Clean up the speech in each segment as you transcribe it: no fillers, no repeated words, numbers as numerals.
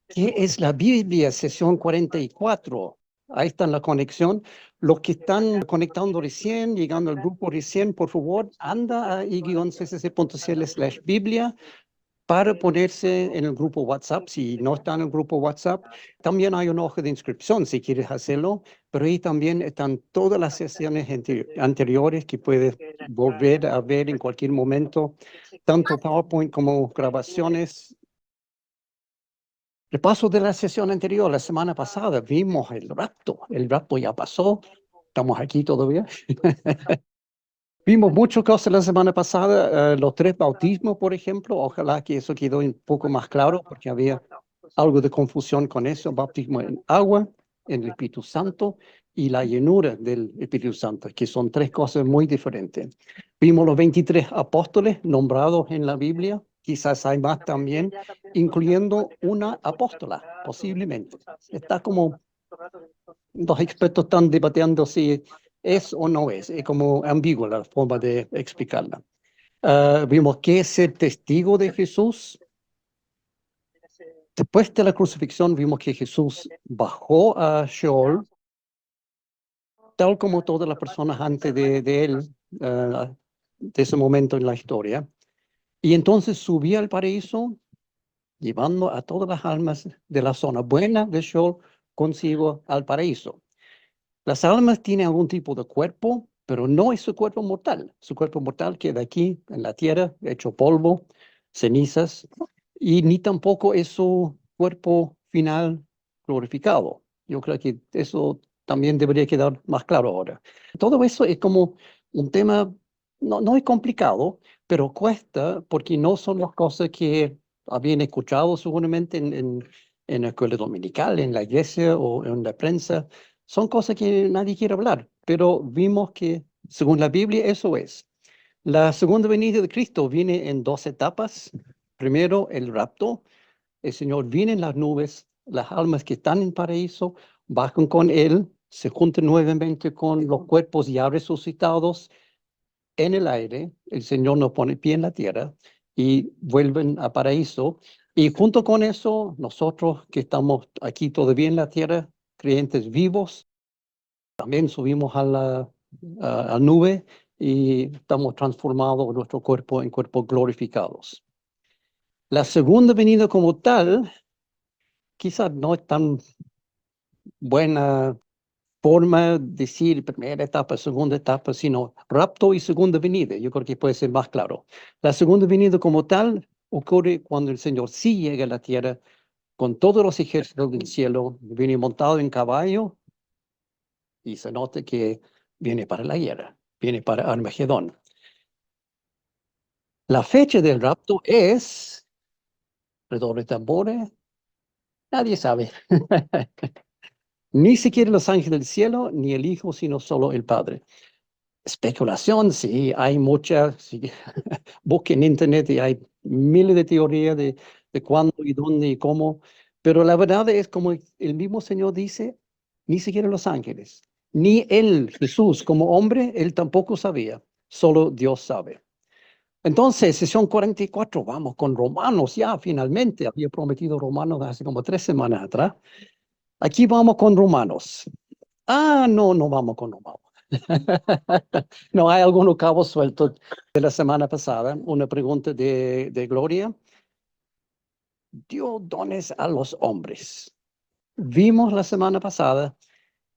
¿Qué es la Biblia? Sesión 44. Ahí está la conexión. Los que están conectando recién, llegando al grupo recién, por favor, anda a i-ccc.cl/Biblia para ponerse en el grupo WhatsApp. Si no está en el grupo WhatsApp, también hay una hoja de inscripción si quieres hacerlo, pero ahí también están todas las sesiones anteriores que puedes volver a ver en cualquier momento, tanto PowerPoint como grabaciones. Repaso de la sesión anterior, la semana pasada, vimos el rapto. El rapto ya pasó. Estamos aquí todavía. Vimos muchas cosas la semana pasada, los tres bautismos, por ejemplo. Ojalá que eso quedó un poco más claro, porque había algo de confusión con eso. Bautismo en agua, en el Espíritu Santo y la llenura del Espíritu Santo, que son tres cosas muy diferentes. Vimos los 23 apóstoles nombrados en la Biblia. Quizás hay más también, incluyendo una apóstola, posiblemente. Está como los expertos están debatiendo si es o no es como ambigua la forma de explicarla. Vimos que es ser testigo de Jesús. Después de la crucifixión vimos que Jesús bajó a Sheol, tal como todas las personas antes de él, de ese momento en la historia. Y entonces subió al paraíso, llevando a todas las almas de la zona buena de Sheol consigo al paraíso. Las almas tienen algún tipo de cuerpo, pero no es su cuerpo mortal. Su cuerpo mortal queda aquí en la tierra, hecho polvo, cenizas, y ni tampoco es su cuerpo final glorificado. Yo creo que eso también debería quedar más claro ahora. Todo eso es como un tema, no es complicado, pero cuesta porque no son las cosas que habían escuchado seguramente en la escuela dominical, en la iglesia o en la prensa. Son cosas que nadie quiere hablar, pero vimos que, según la Biblia, eso es. La segunda venida de Cristo viene en dos etapas. Primero, el rapto. El Señor viene en las nubes. Las almas que están en paraíso bajan con Él, se juntan nuevamente con los cuerpos ya resucitados en el aire. El Señor nos pone pie en la tierra y vuelven a paraíso. Y junto con eso, nosotros que estamos aquí todavía en la tierra, creyentes vivos, también subimos a la nube y estamos transformados nuestro cuerpo en cuerpos glorificados. La segunda venida como tal, quizás no es tan buena forma de decir primera etapa, segunda etapa, sino rapto y segunda venida. Yo creo que puede ser más claro. La segunda venida como tal ocurre cuando el Señor sí llega a la tierra con todos los ejércitos del cielo, viene montado en caballo y se nota que viene para la guerra, viene para Armagedón. La fecha del rapto es, redoble de tambores, nadie sabe. Ni siquiera los ángeles del cielo, ni el Hijo, sino solo el Padre. Especulación, sí, hay muchas. Sí. Busquen en internet y hay miles de teorías de cuándo y dónde y cómo. Pero la verdad es como el mismo Señor dice, ni siquiera los ángeles, ni él, Jesús, como hombre, él tampoco sabía. Solo Dios sabe. Entonces, sesión 44, vamos con Romanos ya finalmente. Había prometido Romanos hace como 3 semanas atrás. Aquí vamos con Romanos. No vamos con Romanos. No, hay algunos cabos sueltos de la semana pasada. Una pregunta de Gloria. Dio dones a los hombres. Vimos la semana pasada,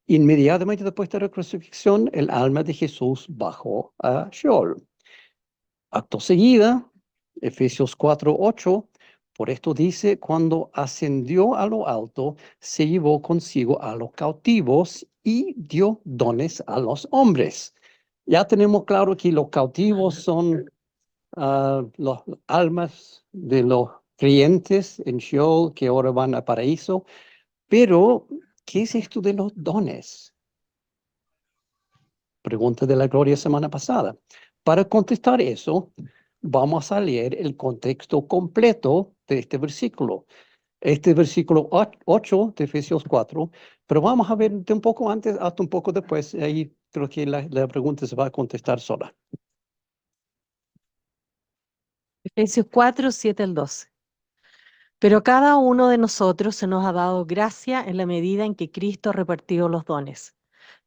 inmediatamente después de la crucifixión, el alma de Jesús bajó a Sheol. Acto seguida, Efesios 4:8, por esto dice, cuando ascendió a lo alto, se llevó consigo a los cautivos y dio dones a los hombres. Ya tenemos claro que los cautivos son las almas de los creyentes en Sheol que ahora van al paraíso, pero ¿qué es esto de los dones? Pregunta de la Gloria semana pasada. Para contestar eso, vamos a leer el contexto completo de este versículo. Este versículo 8 de Efesios 4, pero vamos a ver de un poco antes hasta un poco después. Ahí creo que la pregunta se va a contestar sola. Efesios 4, 7 al 12. Pero a cada uno de nosotros se nos ha dado gracia en la medida en que Cristo ha repartido los dones.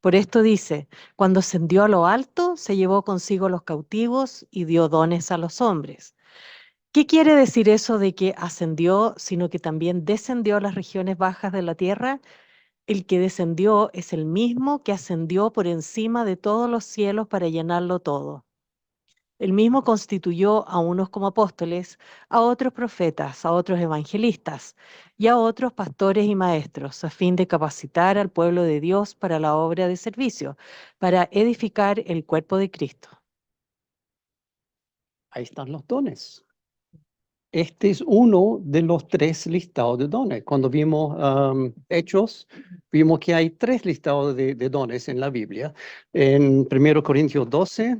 Por esto dice, cuando ascendió a lo alto, se llevó consigo los cautivos y dio dones a los hombres. ¿Qué quiere decir eso de que ascendió, sino que también descendió a las regiones bajas de la tierra? El que descendió es el mismo que ascendió por encima de todos los cielos para llenarlo todo. El mismo constituyó a unos como apóstoles, a otros profetas, a otros evangelistas y a otros pastores y maestros, a fin de capacitar al pueblo de Dios para la obra de servicio, para edificar el cuerpo de Cristo. Ahí están los dones. Este es uno de los tres listados de dones. Cuando vimos Hechos, vimos que hay tres listados de dones en la Biblia. En 1 Corintios 12,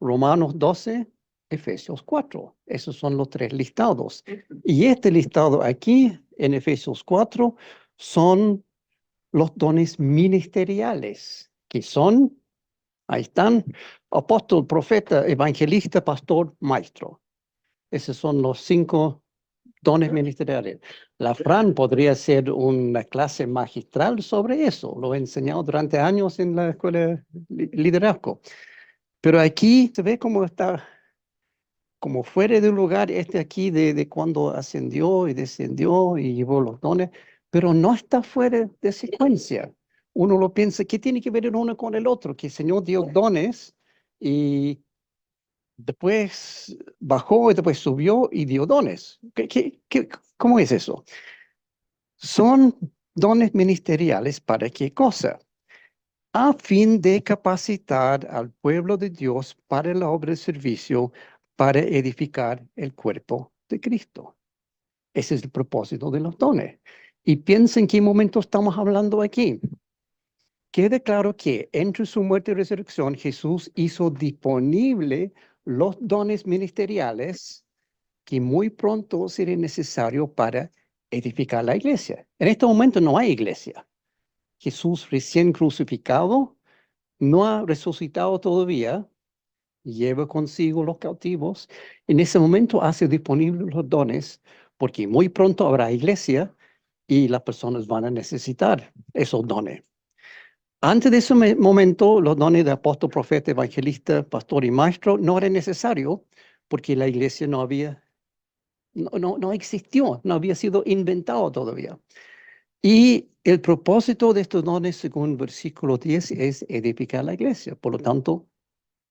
Romanos 12, Efesios 4. Esos son los tres listados. Y este listado aquí, en Efesios 4, son los dones ministeriales, que son, ahí están, apóstol, profeta, evangelista, pastor, maestro. Esos son los cinco dones ministeriales. La Fran podría ser una clase magistral sobre eso. Lo he enseñado durante años en la escuela de liderazgo. Pero aquí se ve cómo está, como fuera de lugar este aquí de cuando ascendió y descendió y llevó los dones, pero no está fuera de secuencia. Uno lo piensa, ¿qué tiene que ver el uno con el otro? Que el Señor dio dones y después bajó y después subió y dio dones. ¿Cómo es eso? Son dones ministeriales para qué cosa? A fin de capacitar al pueblo de Dios para la obra de servicio, para edificar el cuerpo de Cristo. Ese es el propósito de los dones. Y piensen en qué momento estamos hablando aquí. Queda claro que entre su muerte y resurrección, Jesús hizo disponible los dones ministeriales que muy pronto sería necesario para edificar la iglesia. En este momento no hay iglesia. Jesús recién crucificado, no ha resucitado todavía, lleva consigo los cautivos. En ese momento hace disponibles los dones, porque muy pronto habrá iglesia y las personas van a necesitar esos dones. Antes de ese momento, los dones de apóstol, profeta, evangelista, pastor y maestro no eran necesarios porque la iglesia no existió, no había sido inventado todavía. Y el propósito de estos dones, según versículo 10, es edificar la iglesia. Por lo tanto,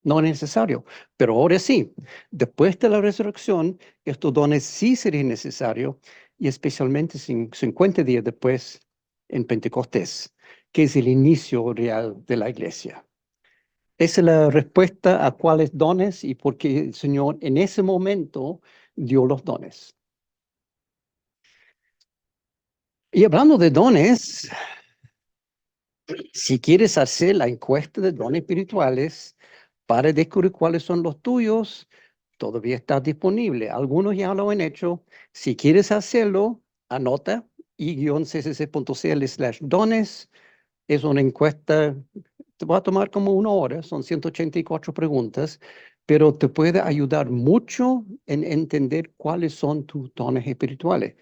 no es necesario. Pero ahora sí, después de la resurrección, estos dones sí serían necesarios, y especialmente 50 días después, en Pentecostés, que es el inicio real de la iglesia. Esa es la respuesta a cuáles dones y por qué el Señor en ese momento dio los dones. Y hablando de dones, si quieres hacer la encuesta de dones espirituales para descubrir cuáles son los tuyos, todavía está disponible. Algunos ya lo han hecho. Si quieres hacerlo, anota i-ccc.cl/dones. Es una encuesta, te va a tomar como 1 hora, son 184 preguntas, pero te puede ayudar mucho en entender cuáles son tus dones espirituales.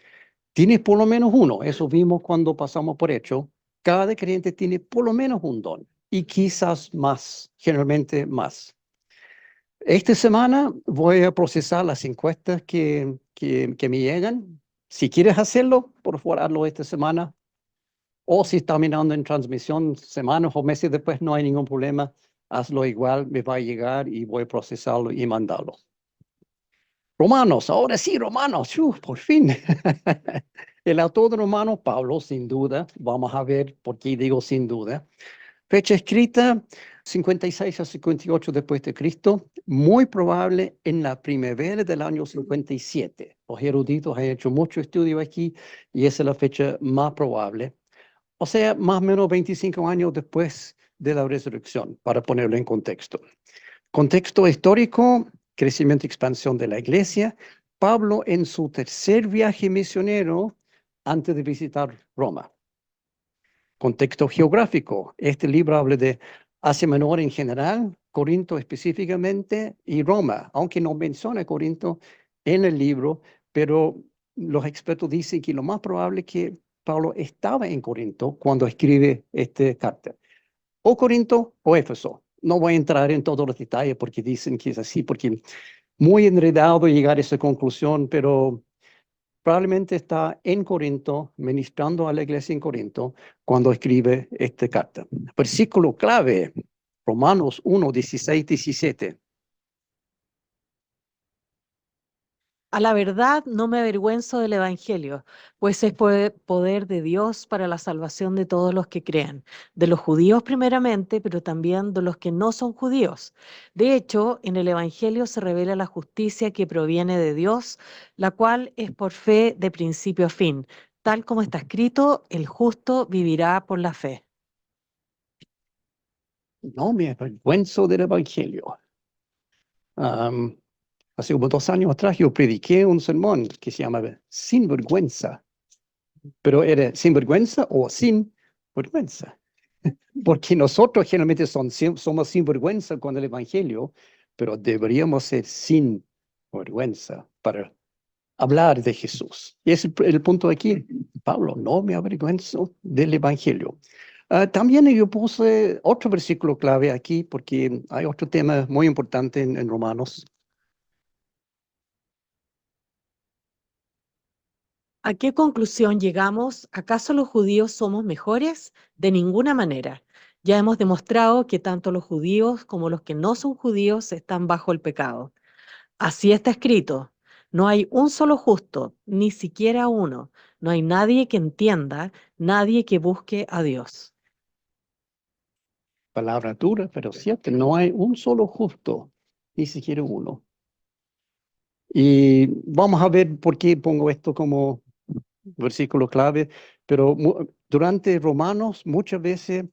Tienes por lo menos uno, eso vimos cuando pasamos por hecho. Cada creyente tiene por lo menos un don y quizás más, generalmente más. Esta semana voy a procesar las encuestas que me llegan. Si quieres hacerlo, por favor, hazlo esta semana. O si está mirando en transmisión semanas o meses después, no hay ningún problema. Hazlo igual, me va a llegar y voy a procesarlo y mandarlo. Romanos, ahora sí, Romanos, por fin. El autor de Romanos, Pablo, sin duda, vamos a ver por qué digo sin duda. Fecha escrita 56 a 58 después de Cristo, muy probable en la primavera del año 57. Los eruditos han hecho mucho estudio aquí y esa es la fecha más probable. O sea, más o menos 25 años después de la resurrección, para ponerlo en contexto. Contexto histórico, crecimiento y expansión de la iglesia. Pablo en su tercer viaje misionero antes de visitar Roma. Contexto geográfico. Este libro habla de Asia Menor en general, Corinto específicamente y Roma, aunque no menciona Corinto en el libro, pero los expertos dicen que lo más probable es que Pablo estaba en Corinto cuando escribe esta carta. O Corinto o Éfeso. No voy a entrar en todos los detalles porque dicen que es así, porque muy enredado llegar a esa conclusión, pero probablemente está en Corinto, ministrando a la iglesia en Corinto, cuando escribe esta carta. Versículo clave, Romanos 1, 16, 17. A la verdad no me avergüenzo del Evangelio, pues es poder de Dios para la salvación de todos los que crean, de los judíos primeramente, pero también de los que no son judíos. De hecho, en el Evangelio se revela la justicia que proviene de Dios, la cual es por fe de principio a fin. Tal como está escrito, el justo vivirá por la fe. No me avergüenzo del Evangelio. Am, Hace como 2 años atrás yo prediqué un sermón que se llamaba Sin Vergüenza, pero era sin vergüenza o sin vergüenza. Porque nosotros generalmente somos sin vergüenza con el Evangelio, pero deberíamos ser sin vergüenza para hablar de Jesús. Y es el punto aquí. Pablo, no me avergüenzo del Evangelio. También yo puse otro versículo clave aquí porque hay otro tema muy importante en Romanos. ¿A qué conclusión llegamos? ¿Acaso los judíos somos mejores? De ninguna manera. Ya hemos demostrado que tanto los judíos como los que no son judíos están bajo el pecado. Así está escrito. No hay un solo justo, ni siquiera uno. No hay nadie que entienda, nadie que busque a Dios. Palabra dura, pero cierto, no hay un solo justo, ni siquiera uno. Y vamos a ver por qué pongo esto como versículo clave, pero durante Romanos muchas veces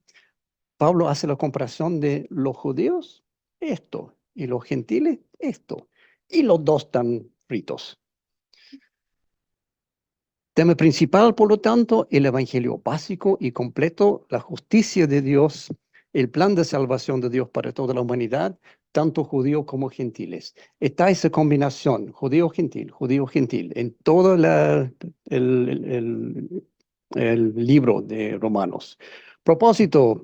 Pablo hace la comparación de los judíos, esto, y los gentiles, esto, y los dos están fritos. Tema principal, por lo tanto, el evangelio básico y completo, la justicia de Dios, el plan de salvación de Dios para toda la humanidad, tanto judíos como gentiles. Está esa combinación, judío gentil, en todo el libro de Romanos. Propósito,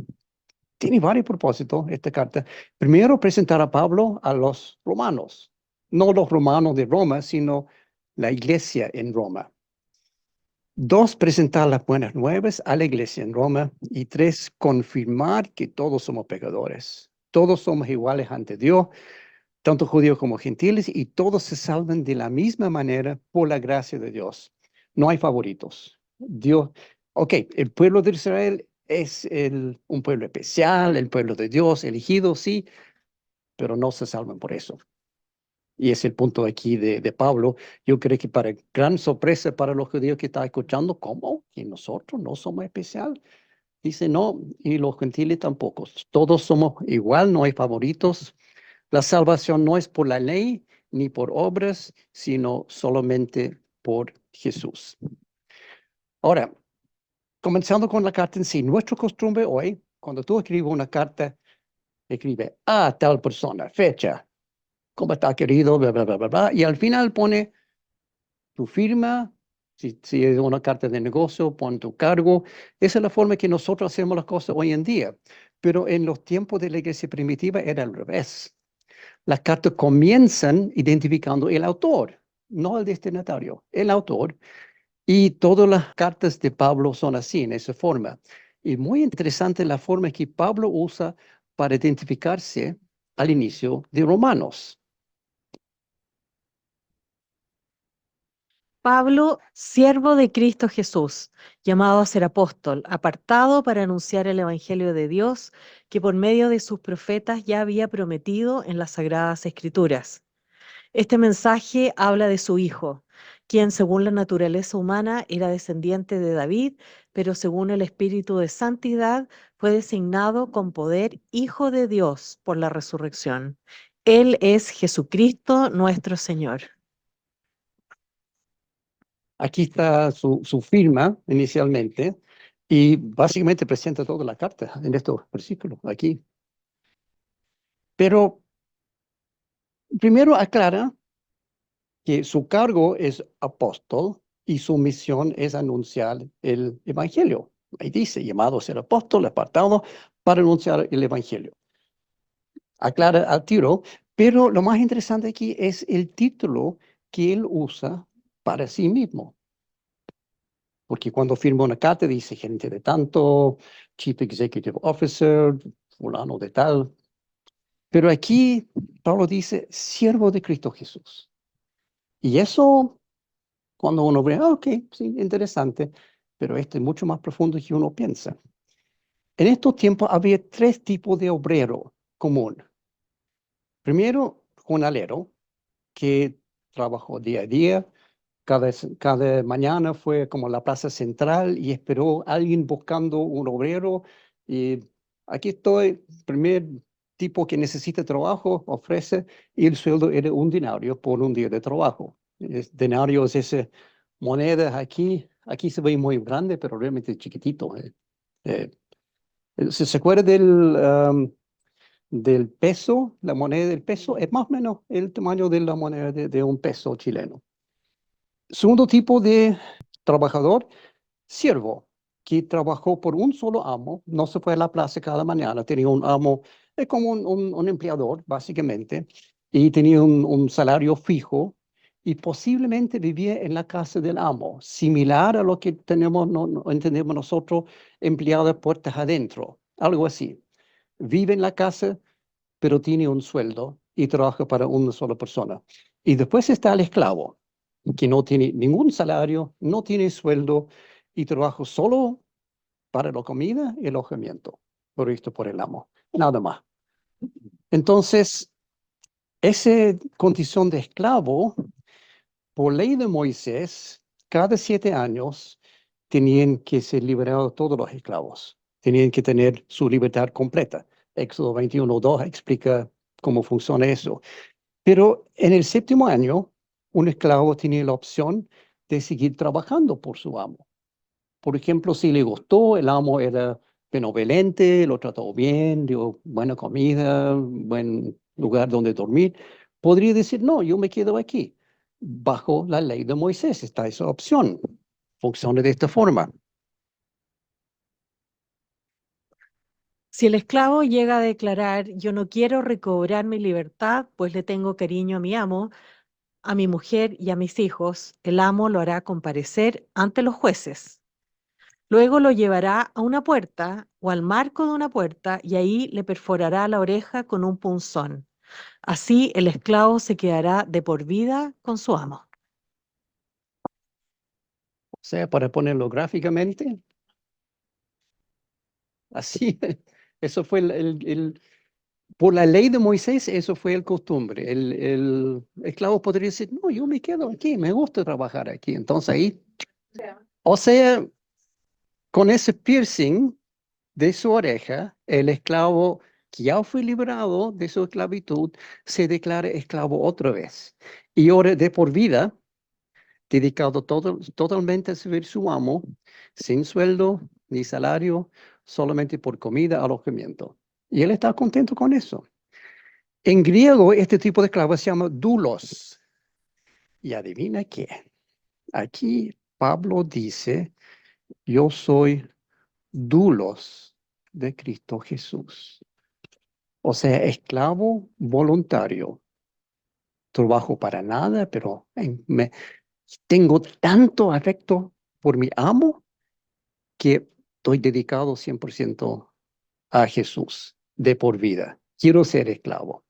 tiene varios propósitos esta carta. Primero, presentar a Pablo a los romanos, no los romanos de Roma, sino la iglesia en Roma. 2, presentar las buenas nuevas a la iglesia en Roma. Y 3, confirmar que todos somos pecadores. Todos somos iguales ante Dios, tanto judíos como gentiles, y todos se salvan de la misma manera por la gracia de Dios. No hay favoritos. Dios, ok, el pueblo de Israel es un pueblo especial, el pueblo de Dios elegido, sí, pero no se salvan por eso. Y es el punto aquí de Pablo. Yo creo que para gran sorpresa para los judíos que están escuchando, ¿cómo? Que nosotros no somos especial. Dice, no, y los gentiles tampoco. Todos somos igual, no hay favoritos. La salvación no es por la ley ni por obras, sino solamente por Jesús. Ahora, comenzando con la carta en sí, nuestra costumbre hoy, cuando tú escribes una carta, escribe a tal persona, fecha, cómo está querido, bla, bla, bla, bla, bla, y al final pone tu firma, si es una carta de negocio, pon tu cargo. Esa es la forma que nosotros hacemos las cosas hoy en día. Pero en los tiempos de la iglesia primitiva era al revés. Las cartas comienzan identificando el autor, no el destinatario, el autor. Y todas las cartas de Pablo son así, en esa forma. Y muy interesante la forma que Pablo usa para identificarse al inicio de Romanos. Pablo, siervo de Cristo Jesús, llamado a ser apóstol, apartado para anunciar el Evangelio de Dios, que por medio de sus profetas ya había prometido en las Sagradas Escrituras. Este mensaje habla de su Hijo, quien según la naturaleza humana era descendiente de David, pero según el Espíritu de Santidad fue designado con poder Hijo de Dios por la resurrección. Él es Jesucristo nuestro Señor. Aquí está su firma inicialmente y básicamente presenta toda la carta en estos versículos aquí. Pero primero aclara que su cargo es apóstol, y su misión es anunciar el Evangelio. Ahí dice, llamados a ser apóstoles, apartados para anunciar el Evangelio. Aclara al tiro, pero lo más interesante aquí es el título que él usa para sí mismo. Porque cuando firma una carta dice gerente de tanto, Chief Executive Officer, fulano de tal. Pero aquí Pablo dice siervo de Cristo Jesús. Y eso, cuando uno ve, ok, sí, interesante, pero esto es mucho más profundo que uno piensa. En estos tiempos había tres tipos de obrero común. Primero, jornalero, que trabajó día a día. Cada mañana fue como a la plaza central y esperó a alguien buscando un obrero. Y aquí estoy, primer tipo que necesita trabajo, ofrece, y el sueldo era un denario por un día de trabajo. Denario es esa moneda aquí se ve muy grande, pero realmente chiquitito. Eh, ¿Se acuerda del peso? La moneda del peso es más o menos el tamaño de la moneda de un peso chileno. Segundo tipo de trabajador, siervo, que trabajó por un solo amo, no se fue a la plaza cada mañana, tenía un amo, es como un empleador, básicamente, y tenía un salario fijo y posiblemente vivía en la casa del amo, similar a lo que tenemos, no entendemos nosotros, empleados puertas adentro, algo así. Vive en la casa, pero tiene un sueldo y trabaja para una sola persona. Y después está el esclavo, que no tiene ningún salario, no tiene sueldo y trabaja solo para la comida y el alojamiento, provisto por el amo, nada más. Entonces, esa condición de esclavo, por ley de Moisés, cada 7 años tenían que ser liberados todos los esclavos, tenían que tener su libertad completa. Éxodo 21:2 explica cómo funciona eso. Pero en el séptimo año, un esclavo tenía la opción de seguir trabajando por su amo. Por ejemplo, si le gustó, el amo era benevolente, lo trató bien, dio buena comida, buen lugar donde dormir, podría decir, no, yo me quedo aquí. Bajo la ley de Moisés está esa opción. Funciona de esta forma. Si el esclavo llega a declarar, yo no quiero recobrar mi libertad, pues le tengo cariño a mi amo, a mi mujer y a mis hijos, el amo lo hará comparecer ante los jueces. Luego lo llevará a una puerta o al marco de una puerta y ahí le perforará la oreja con un punzón. Así el esclavo se quedará de por vida con su amo. O sea, para ponerlo gráficamente, así, eso fue por la ley de Moisés, eso fue el costumbre. El esclavo podría decir, no, yo me quedo aquí, me gusta trabajar aquí. Entonces ahí, o sea, con ese piercing de su oreja, el esclavo que ya fue liberado de su esclavitud se declara esclavo otra vez. Y ahora de por vida, dedicado totalmente a servir su amo, sin sueldo ni salario, solamente por comida, alojamiento. Y él está contento con eso. En griego, este tipo de esclavo se llama doulos. Y adivina qué. Aquí Pablo dice, yo soy doulos de Cristo Jesús. O sea, esclavo voluntario. Trabajo para nada, pero tengo tanto afecto por mi amo que estoy dedicado 100% a Jesús de por vida. Quiero ser esclavo.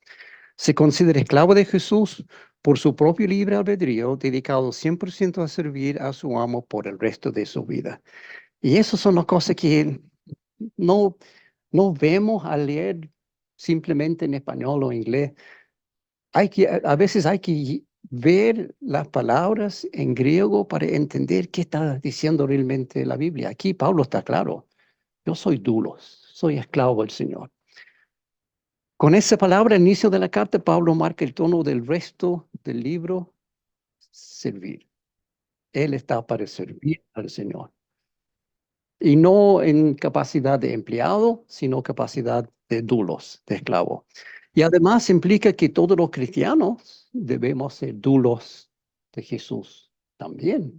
Se considera esclavo de Jesús por su propio libre albedrío, dedicado 100% a servir a su amo por el resto de su vida. Y esas son las cosas que no, no vemos al leer simplemente en español o inglés. A veces hay que ver las palabras en griego para entender qué está diciendo realmente la Biblia. Aquí Pablo está claro. Yo soy dulos, soy esclavo del Señor. Con esa palabra, al inicio de la carta, Pablo marca el tono del resto del libro, servir. Él está para servir al Señor. Y no en capacidad de empleado, sino capacidad de dulos, de esclavo. Y además implica que todos los cristianos debemos ser dulos de Jesús también.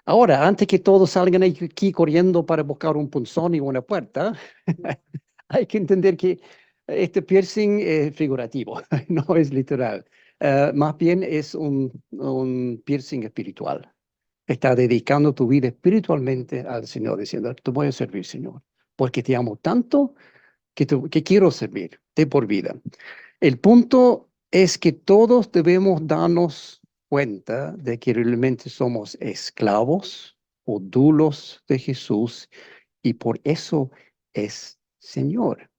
Ahora, antes que todos salgan aquí corriendo para buscar un punzón y una puerta, hay que entender que este piercing es figurativo, no es literal. Más bien es un piercing espiritual. Está dedicando tu vida espiritualmente al Señor, diciendo, te voy a servir, Señor, porque te amo tanto que quiero servir de por vida. El punto es que todos debemos darnos cuenta de que realmente somos esclavos o dulos de Jesús y por eso es Señor.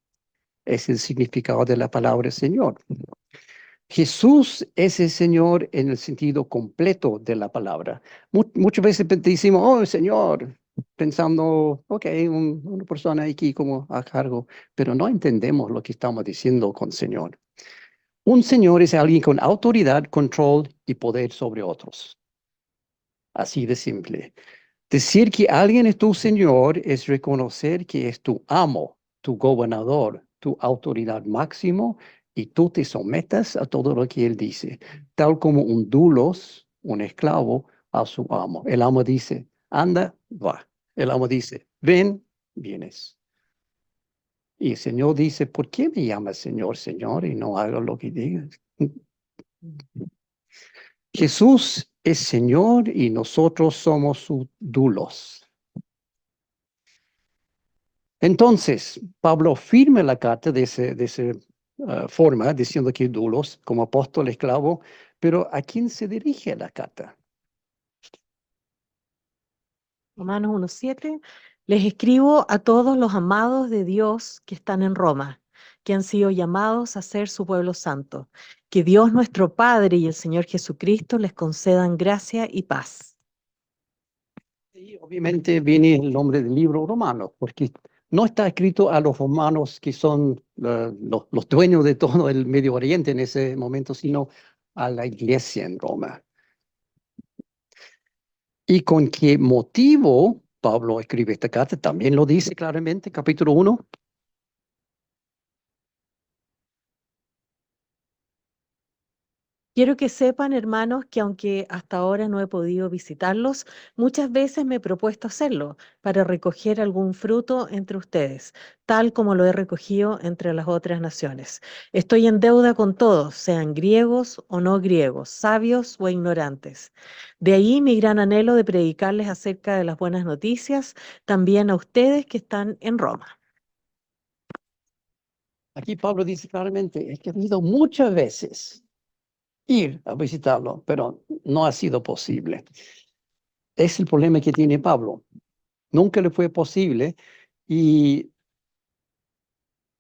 Es el significado de la palabra Señor. Jesús es el Señor en el sentido completo de la palabra. Muchas veces decimos, oh Señor, pensando, ok, una persona aquí como a cargo, pero no entendemos lo que estamos diciendo con Señor. Un Señor es alguien con autoridad, control y poder sobre otros. Así de simple. Decir que alguien es tu Señor es reconocer que es tu amo, tu gobernador, tu autoridad máximo y tú te sometas a todo lo que Él dice, tal como un dulos, un esclavo, a su amo. El amo dice, anda, va. El amo dice, ven, vienes. Y el Señor dice, ¿por qué me llamas Señor, Señor, y no hago lo que digas? Jesús es Señor y nosotros somos sus dulos. Entonces, Pablo firma la carta de esa forma, diciendo que dulos, como apóstol esclavo, pero ¿a quién se dirige la carta? Romanos 1:7, les escribo a todos los amados de Dios que están en Roma, que han sido llamados a ser su pueblo santo. Que Dios nuestro Padre y el Señor Jesucristo les concedan gracia y paz. Y obviamente viene el nombre del libro romano, porque no está escrito a los romanos que son los dueños de todo el Medio Oriente en ese momento, sino a la iglesia en Roma. ¿Y con qué motivo Pablo escribe esta carta? También lo dice claramente, capítulo 1. Quiero que sepan, hermanos, que aunque hasta ahora no he podido visitarlos, muchas veces me he propuesto hacerlo para recoger algún fruto entre ustedes, tal como lo he recogido entre las otras naciones. Estoy en deuda con todos, sean griegos o no griegos, sabios o ignorantes. De ahí mi gran anhelo de predicarles acerca de las buenas noticias también a ustedes que están en Roma. Aquí Pablo dice claramente, he querido muchas veces ir a visitarlo, pero no ha sido posible. Es el problema que tiene Pablo. Nunca le fue posible y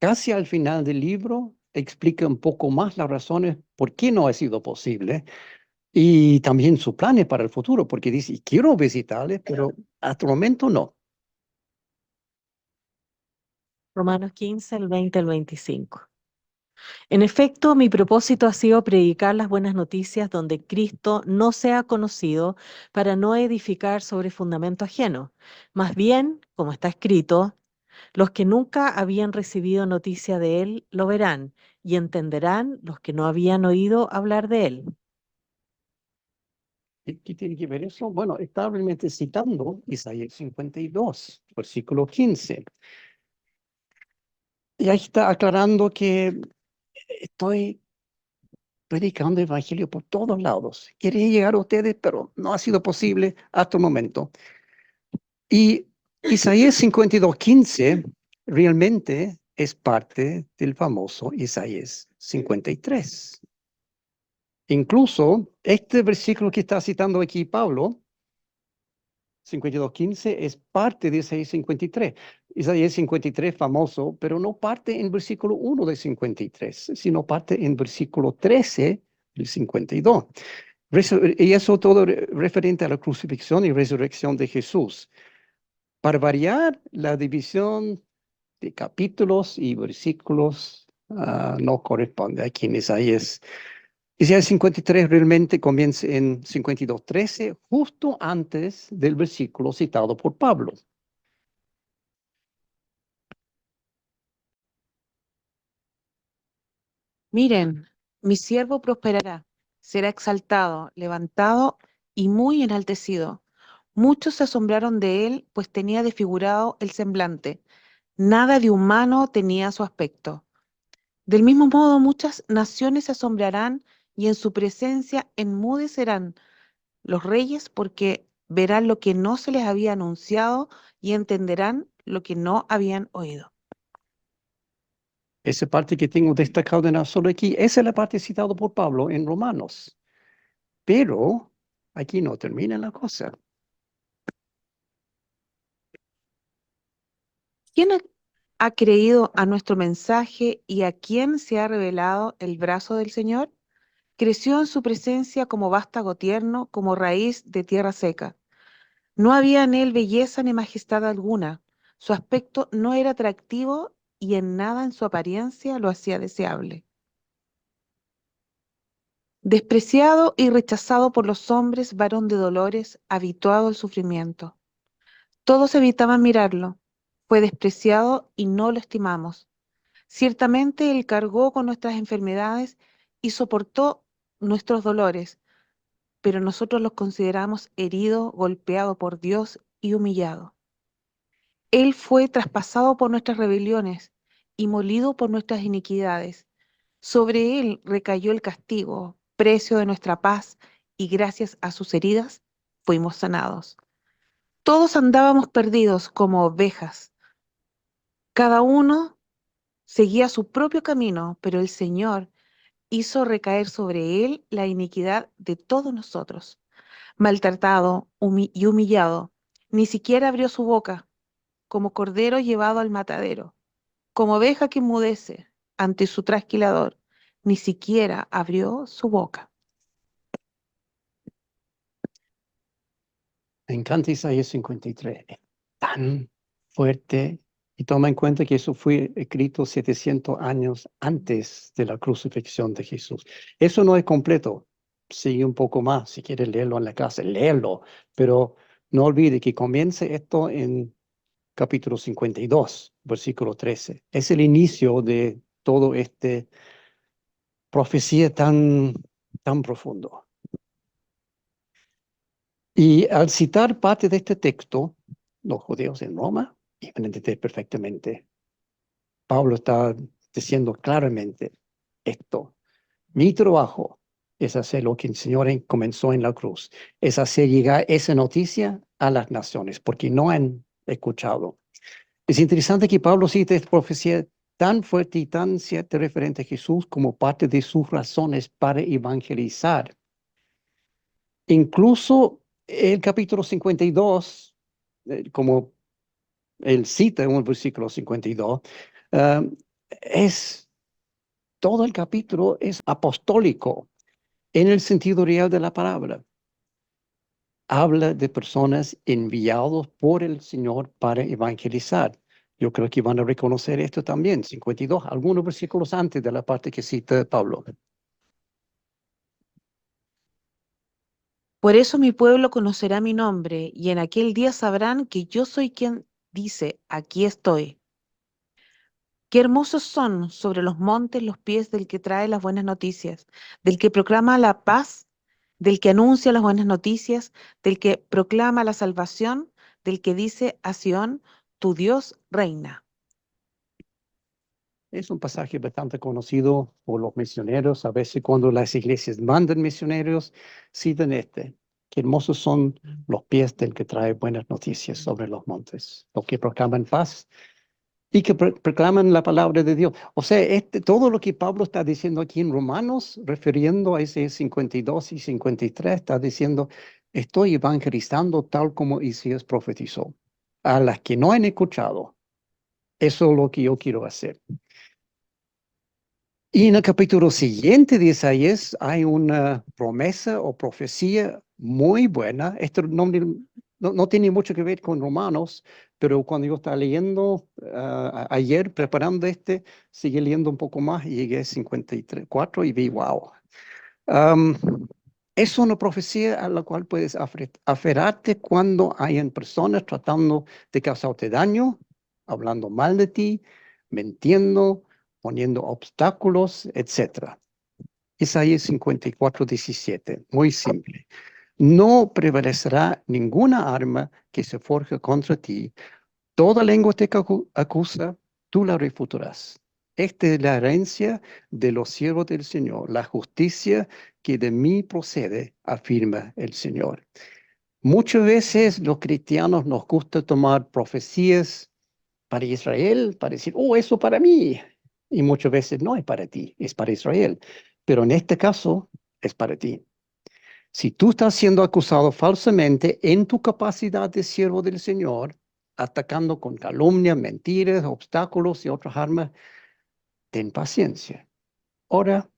casi al final del libro explica un poco más las razones por qué no ha sido posible y también sus planes para el futuro, porque dice, quiero visitarle, pero hasta el momento no. Romanos 15, el 20 al 25. En efecto, mi propósito ha sido predicar las buenas noticias donde Cristo no sea conocido para no edificar sobre fundamento ajeno. Más bien, como está escrito, los que nunca habían recibido noticia de Él lo verán y entenderán los que no habían oído hablar de Él. ¿Qué tiene que ver eso? Bueno, está realmente citando Isaías 52, versículo 15. Y ahí está aclarando que estoy predicando el evangelio por todos lados. Quería llegar a ustedes, pero no ha sido posible hasta el momento. Y Isaías 52:15 realmente es parte del famoso Isaías 53. Incluso este versículo que está citando aquí Pablo, 52:15, es parte de Isaías 53. Isaías 53 famoso, pero no parte en versículo 1 de 53, sino parte en versículo 13 del 52. Y eso todo referente a la crucifixión y resurrección de Jesús. Para variar, la división de capítulos y versículos no corresponde aquí en Isaías. Isaías 53 realmente comienza en 52:13, justo antes del versículo citado por Pablo. Miren, mi siervo prosperará, será exaltado, levantado y muy enaltecido. Muchos se asombraron de él, pues tenía desfigurado el semblante. Nada de humano tenía su aspecto. Del mismo modo, muchas naciones se asombrarán y en su presencia enmudecerán los reyes porque verán lo que no se les había anunciado y entenderán lo que no habían oído. Esa parte que tengo destacado en solo aquí, esa es la parte citada por Pablo en Romanos. Pero aquí no termina la cosa. ¿Quién ha creído a nuestro mensaje y a quién se ha revelado el brazo del Señor? Creció en su presencia como vástago tierno, como raíz de tierra seca. No había en él belleza ni majestad alguna. Su aspecto no era atractivo y en nada en su apariencia lo hacía deseable. Despreciado y rechazado por los hombres, varón de dolores, habituado al sufrimiento. Todos evitaban mirarlo. Fue despreciado y no lo estimamos. Ciertamente él cargó con nuestras enfermedades y soportó nuestros dolores, pero nosotros los consideramos herido, golpeado por Dios y humillado. Él fue traspasado por nuestras rebeliones y molido por nuestras iniquidades. Sobre él recayó el castigo, precio de nuestra paz, y gracias a sus heridas fuimos sanados. Todos andábamos perdidos como ovejas. Cada uno seguía su propio camino, pero el Señor hizo recaer sobre él la iniquidad de todos nosotros. Maltratado y humillado, ni siquiera abrió su boca, como cordero llevado al matadero, como oveja que enmudece ante su trasquilador, ni siquiera abrió su boca. Me encanta Isaías 53. Es tan fuerte. Y toma en cuenta que eso fue escrito 700 años antes de la crucifixión de Jesús. Eso no es completo. Sigue un poco más. Si quieres leerlo en la casa, léelo. Pero no olvide que comienza esto en capítulo 52, versículo 13. Es el inicio de todo este profecía tan profundo. Y al citar parte de este texto, los judíos en Roma iban a entender perfectamente. Pablo está diciendo claramente esto. Mi trabajo es hacer lo que el Señor comenzó en la cruz, es hacer llegar esa noticia a las naciones, porque no han escuchado. Es interesante que Pablo cite esta profecía tan fuerte y tan cierta referente a Jesús como parte de sus razones para evangelizar. Incluso el capítulo 52, como él cita en el versículo 52, eh, es, todo el capítulo es apostólico en el sentido real de la palabra. Habla de personas enviados por el Señor para evangelizar. Yo creo que van a reconocer esto también, 52, algunos versículos antes de la parte que cita Pablo. Por eso mi pueblo conocerá mi nombre, y en aquel día sabrán que yo soy quien dice, aquí estoy. Qué hermosos son sobre los montes los pies del que trae las buenas noticias, del que proclama la paz, del que anuncia las buenas noticias, del que proclama la salvación, del que dice a Sión, tu Dios reina. Es un pasaje bastante conocido por los misioneros. A veces cuando las iglesias mandan misioneros, citan este. Qué hermosos son los pies del que trae buenas noticias sobre los montes, los que proclaman paz y que proclaman la palabra de Dios. O sea, todo lo que Pablo está diciendo aquí en Romanos, refiriendo a ese 52 y 53, está diciendo, estoy evangelizando tal como Isaías profetizó. A las que no han escuchado, eso es lo que yo quiero hacer. Y en el capítulo siguiente de Isaías hay una promesa o profecía muy buena. Esto no tiene mucho que ver con Romanos, pero cuando yo estaba leyendo ayer, preparando sigue leyendo un poco más y llegué a 54 y vi, wow. Es una profecía a la cual puedes aferrarte cuando hayan personas tratando de causarte daño, hablando mal de ti, mintiendo, poniendo obstáculos, etc. Isaías 54:17, muy simple. No prevalecerá ninguna arma que se forje contra ti. Toda lengua te acusa, tú la refutarás. Esta es la herencia de los siervos del Señor, la justicia que de mí procede, afirma el Señor. Muchas veces los cristianos nos gusta tomar profecías para Israel, para decir, oh, eso para mí. Y muchas veces no es para ti, es para Israel. Pero en este caso es para ti. Si tú estás siendo acusado falsamente en tu capacidad de siervo del Señor, atacando con calumnia, mentiras, obstáculos y otras armas, ten paciencia. Ora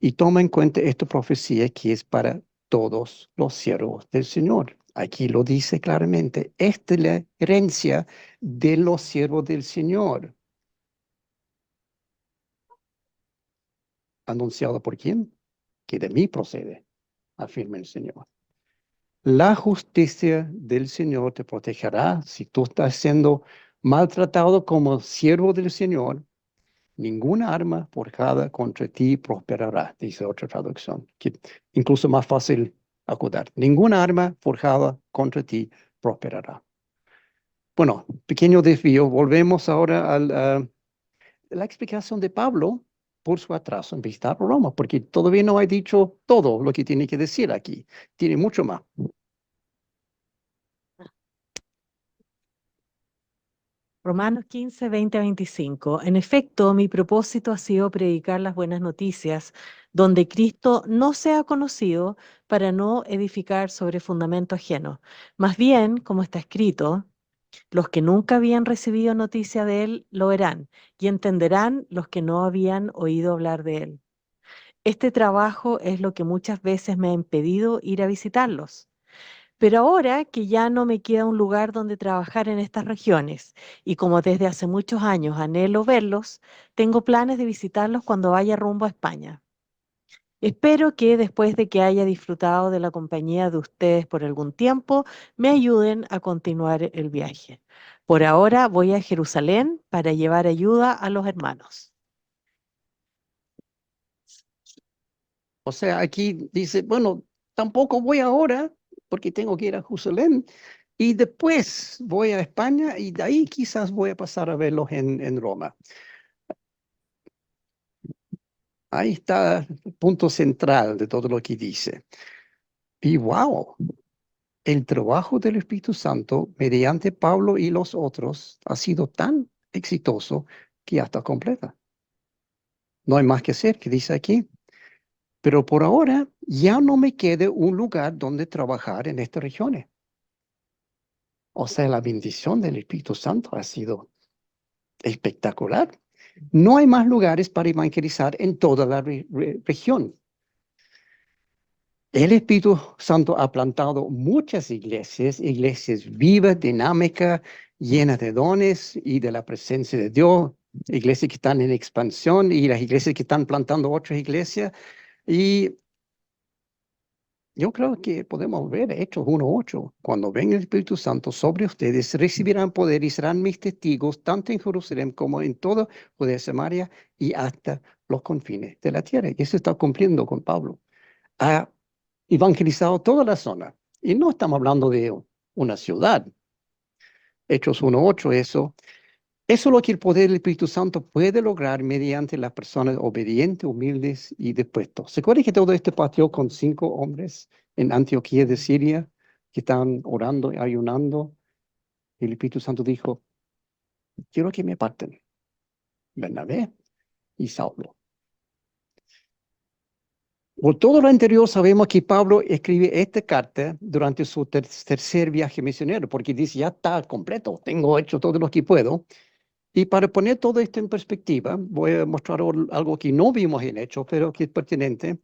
y toma en cuenta esta profecía que es para todos los siervos del Señor. Aquí lo dice claramente. Esta es la herencia de los siervos del Señor. ¿Anunciado por quién? Que de mí procede, afirma el Señor. La justicia del Señor te protegerá si tú estás siendo maltratado como siervo del Señor. Ninguna arma forjada contra ti prosperará, dice otra traducción, que incluso más fácil acordar. Ninguna arma forjada contra ti prosperará. Bueno, pequeño desvío. Volvemos ahora a la explicación de Pablo por su atraso en visitar Roma, porque todavía no ha dicho todo lo que tiene que decir aquí. Tiene mucho más. Romanos 15, 20 a 25. En efecto, mi propósito ha sido predicar las buenas noticias, donde Cristo no sea conocido para no edificar sobre fundamento ajeno. Más bien, como está escrito, los que nunca habían recibido noticia de él lo verán y entenderán los que no habían oído hablar de él. Este trabajo es lo que muchas veces me ha impedido ir a visitarlos. Pero ahora que ya no me queda un lugar donde trabajar en estas regiones y como desde hace muchos años anhelo verlos, tengo planes de visitarlos cuando vaya rumbo a España. Espero que después de que haya disfrutado de la compañía de ustedes por algún tiempo, me ayuden a continuar el viaje. Por ahora voy a Jerusalén para llevar ayuda a los hermanos. O sea, aquí dice, bueno, tampoco voy ahora porque tengo que ir a Jerusalén y después voy a España y de ahí quizás voy a pasar a verlos en Roma. Ahí está el punto central de todo lo que dice. Y wow, el trabajo del Espíritu Santo mediante Pablo y los otros ha sido tan exitoso que ya está completa. No hay más que hacer, que dice aquí. Pero por ahora ya no me queda un lugar donde trabajar en estas regiones. O sea, la bendición del Espíritu Santo ha sido espectacular. No hay más lugares para evangelizar en toda la región. El Espíritu Santo ha plantado muchas iglesias, iglesias vivas, dinámicas, llenas de dones y de la presencia de Dios, iglesias que están en expansión y las iglesias que están plantando otras iglesias. Y yo creo que podemos ver Hechos 1:8. Cuando venga el Espíritu Santo sobre ustedes, recibirán poder y serán mis testigos, tanto en Jerusalén como en toda Judea, Samaria y hasta los confines de la tierra. Y eso está cumpliendo con Pablo. Ha evangelizado toda la zona. Y no estamos hablando de una ciudad. Hechos 1:8, eso. Eso es lo que el poder del Espíritu Santo puede lograr mediante las personas obedientes, humildes y dispuestos. ¿Se acuerdan que todo esto partió con 5 hombres en Antioquía de Siria que estaban orando y ayunando? Y el Espíritu Santo dijo, quiero que me parten Bernabé y Saulo. Por todo lo anterior sabemos que Pablo escribe esta carta durante su tercer viaje misionero, porque dice, ya está completo, tengo hecho todo lo que puedo. Y para poner todo esto en perspectiva, voy a mostrar algo que no vimos en Hechos, pero que es pertinente.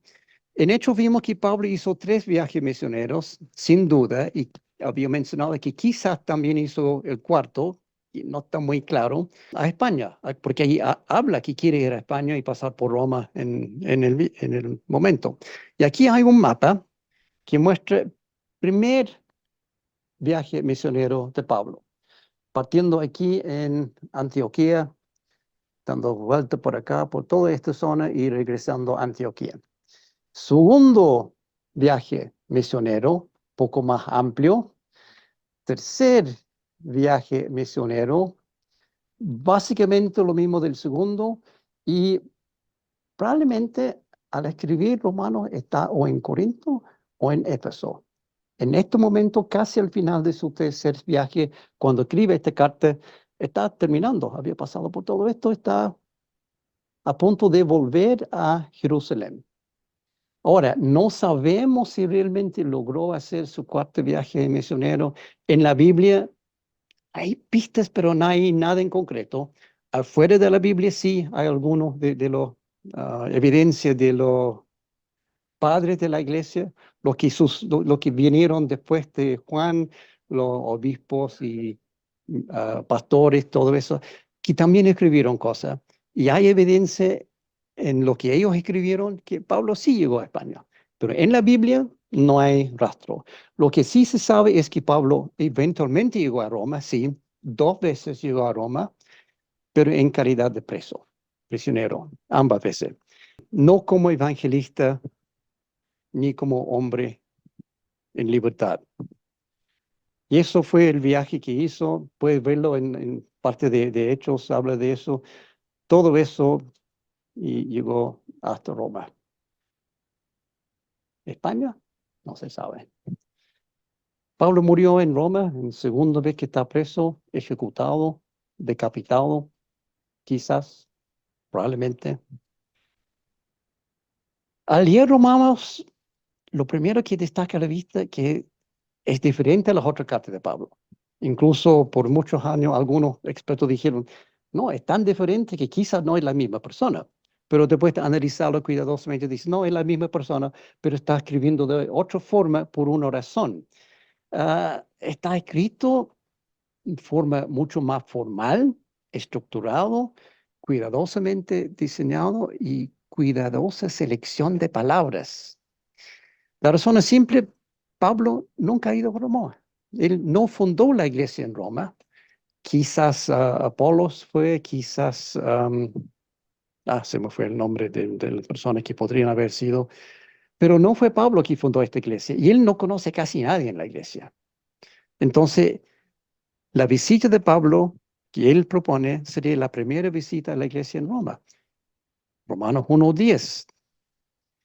En Hechos vimos que Pablo hizo 3 viajes misioneros, sin duda, y había mencionado que quizás también hizo el cuarto, y no está muy claro, a España, porque ahí habla que quiere ir a España y pasar por Roma en el momento. Y aquí hay un mapa que muestra el primer viaje misionero de Pablo, partiendo aquí en Antioquía, dando vuelta por acá, por toda esta zona y regresando a Antioquía. Segundo viaje misionero, poco más amplio. Tercer viaje misionero, básicamente lo mismo del segundo, y probablemente al escribir Romanos está o en Corinto o en Éfeso. En este momento, casi al final de su tercer viaje, cuando escribe esta carta, está terminando, había pasado por todo esto, está a punto de volver a Jerusalén. Ahora, no sabemos si realmente logró hacer su cuarto viaje misionero. En la Biblia hay pistas, pero no hay nada en concreto. Afuera de la Biblia sí hay algunos de los evidencias de los padres de la iglesia, lo que vinieron después de Juan, los obispos y pastores, todo eso, que también escribieron cosas. Y hay evidencia en lo que ellos escribieron que Pablo sí llegó a España, pero en la Biblia no hay rastro. Lo que sí se sabe es que Pablo eventualmente llegó a Roma, sí, 2 veces llegó a Roma, pero en calidad de prisionero, ambas veces. No como evangelista ni como hombre en libertad. Y eso fue el viaje que hizo. Puedes verlo en parte de Hechos, habla de eso. Todo eso y llegó hasta Roma. España, no se sabe. Pablo murió en Roma, en segunda vez que está preso, ejecutado, decapitado, quizás, probablemente. Al leer Romanos, lo primero que destaca a la vista que es diferente a las otras cartas de Pablo. Incluso por muchos años algunos expertos dijeron, no, es tan diferente que quizás no es la misma persona. Pero después de analizarlo cuidadosamente, dice, no, es la misma persona, pero está escribiendo de otra forma por una razón. Está escrito en forma mucho más formal, estructurado, cuidadosamente diseñado y cuidadosa selección de palabras. La razón es simple, Pablo nunca ha ido a Roma. Él no fundó la iglesia en Roma. Quizás Apolos fue, quizás, se me fue el nombre de las personas que podrían haber sido, pero no fue Pablo quien fundó esta iglesia y él no conoce casi nadie en la iglesia. Entonces, la visita de Pablo que él propone sería la primera visita a la iglesia en Roma. Romanos 1:10.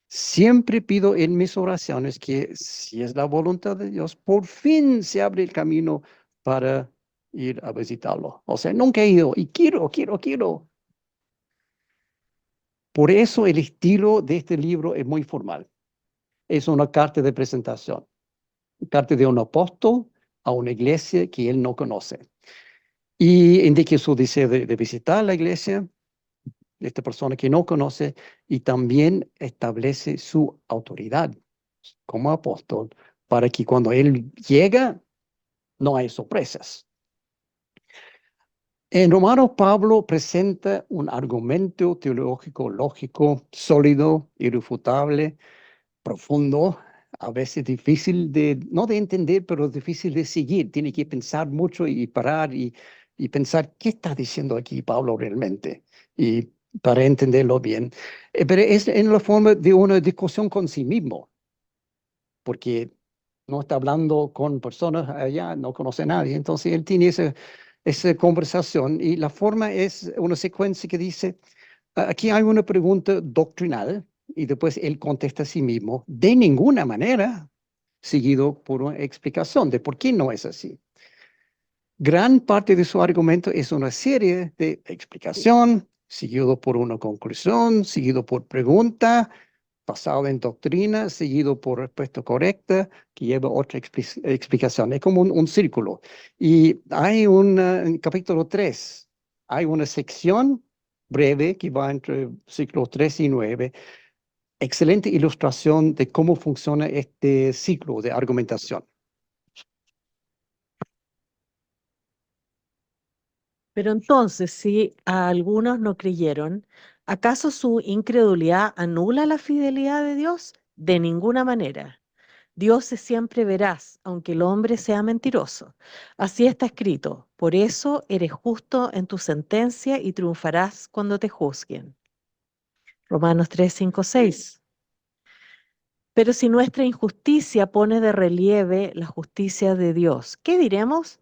Siempre pido en mis oraciones que, si es la voluntad de Dios, por fin se abre el camino para ir a visitarlo. O sea, nunca he ido y quiero. Por eso el estilo de este libro es muy formal. Es una carta de presentación, carta de un apóstol a una iglesia que él no conoce. Y indica su deseo de visitar la iglesia, esta persona que no conoce, y también establece su autoridad como apóstol para que cuando él llega no hay sorpresas. En Romanos, Pablo presenta un argumento teológico lógico, sólido, irrefutable, profundo, a veces difícil no de entender, pero difícil de seguir. Tiene que pensar mucho y parar y pensar, ¿qué está diciendo aquí Pablo realmente? Y para entenderlo bien. Pero es en la forma de una discusión con sí mismo, porque no está hablando con personas allá, no conoce a nadie. Entonces él tiene esa conversación y la forma es una secuencia que dice, aquí hay una pregunta doctrinal y después él contesta a sí mismo, de ninguna manera, seguido por una explicación de por qué no es así. Gran parte de su argumento es una serie de explicación, seguido por una conclusión, seguido por pregunta, basado en doctrina, seguido por respuesta correcta, que lleva otra explicación. Es como un círculo. Y hay en capítulo 3, hay una sección breve que va entre ciclos 3 y 9. Excelente ilustración de cómo funciona este ciclo de argumentación. Pero entonces, si a algunos no creyeron, ¿acaso su incredulidad anula la fidelidad de Dios? De ninguna manera. Dios es siempre veraz, aunque el hombre sea mentiroso. Así está escrito. Por eso eres justo en tu sentencia y triunfarás cuando te juzguen. Romanos 3, 5, 6. Pero si nuestra injusticia pone de relieve la justicia de Dios, ¿qué diremos?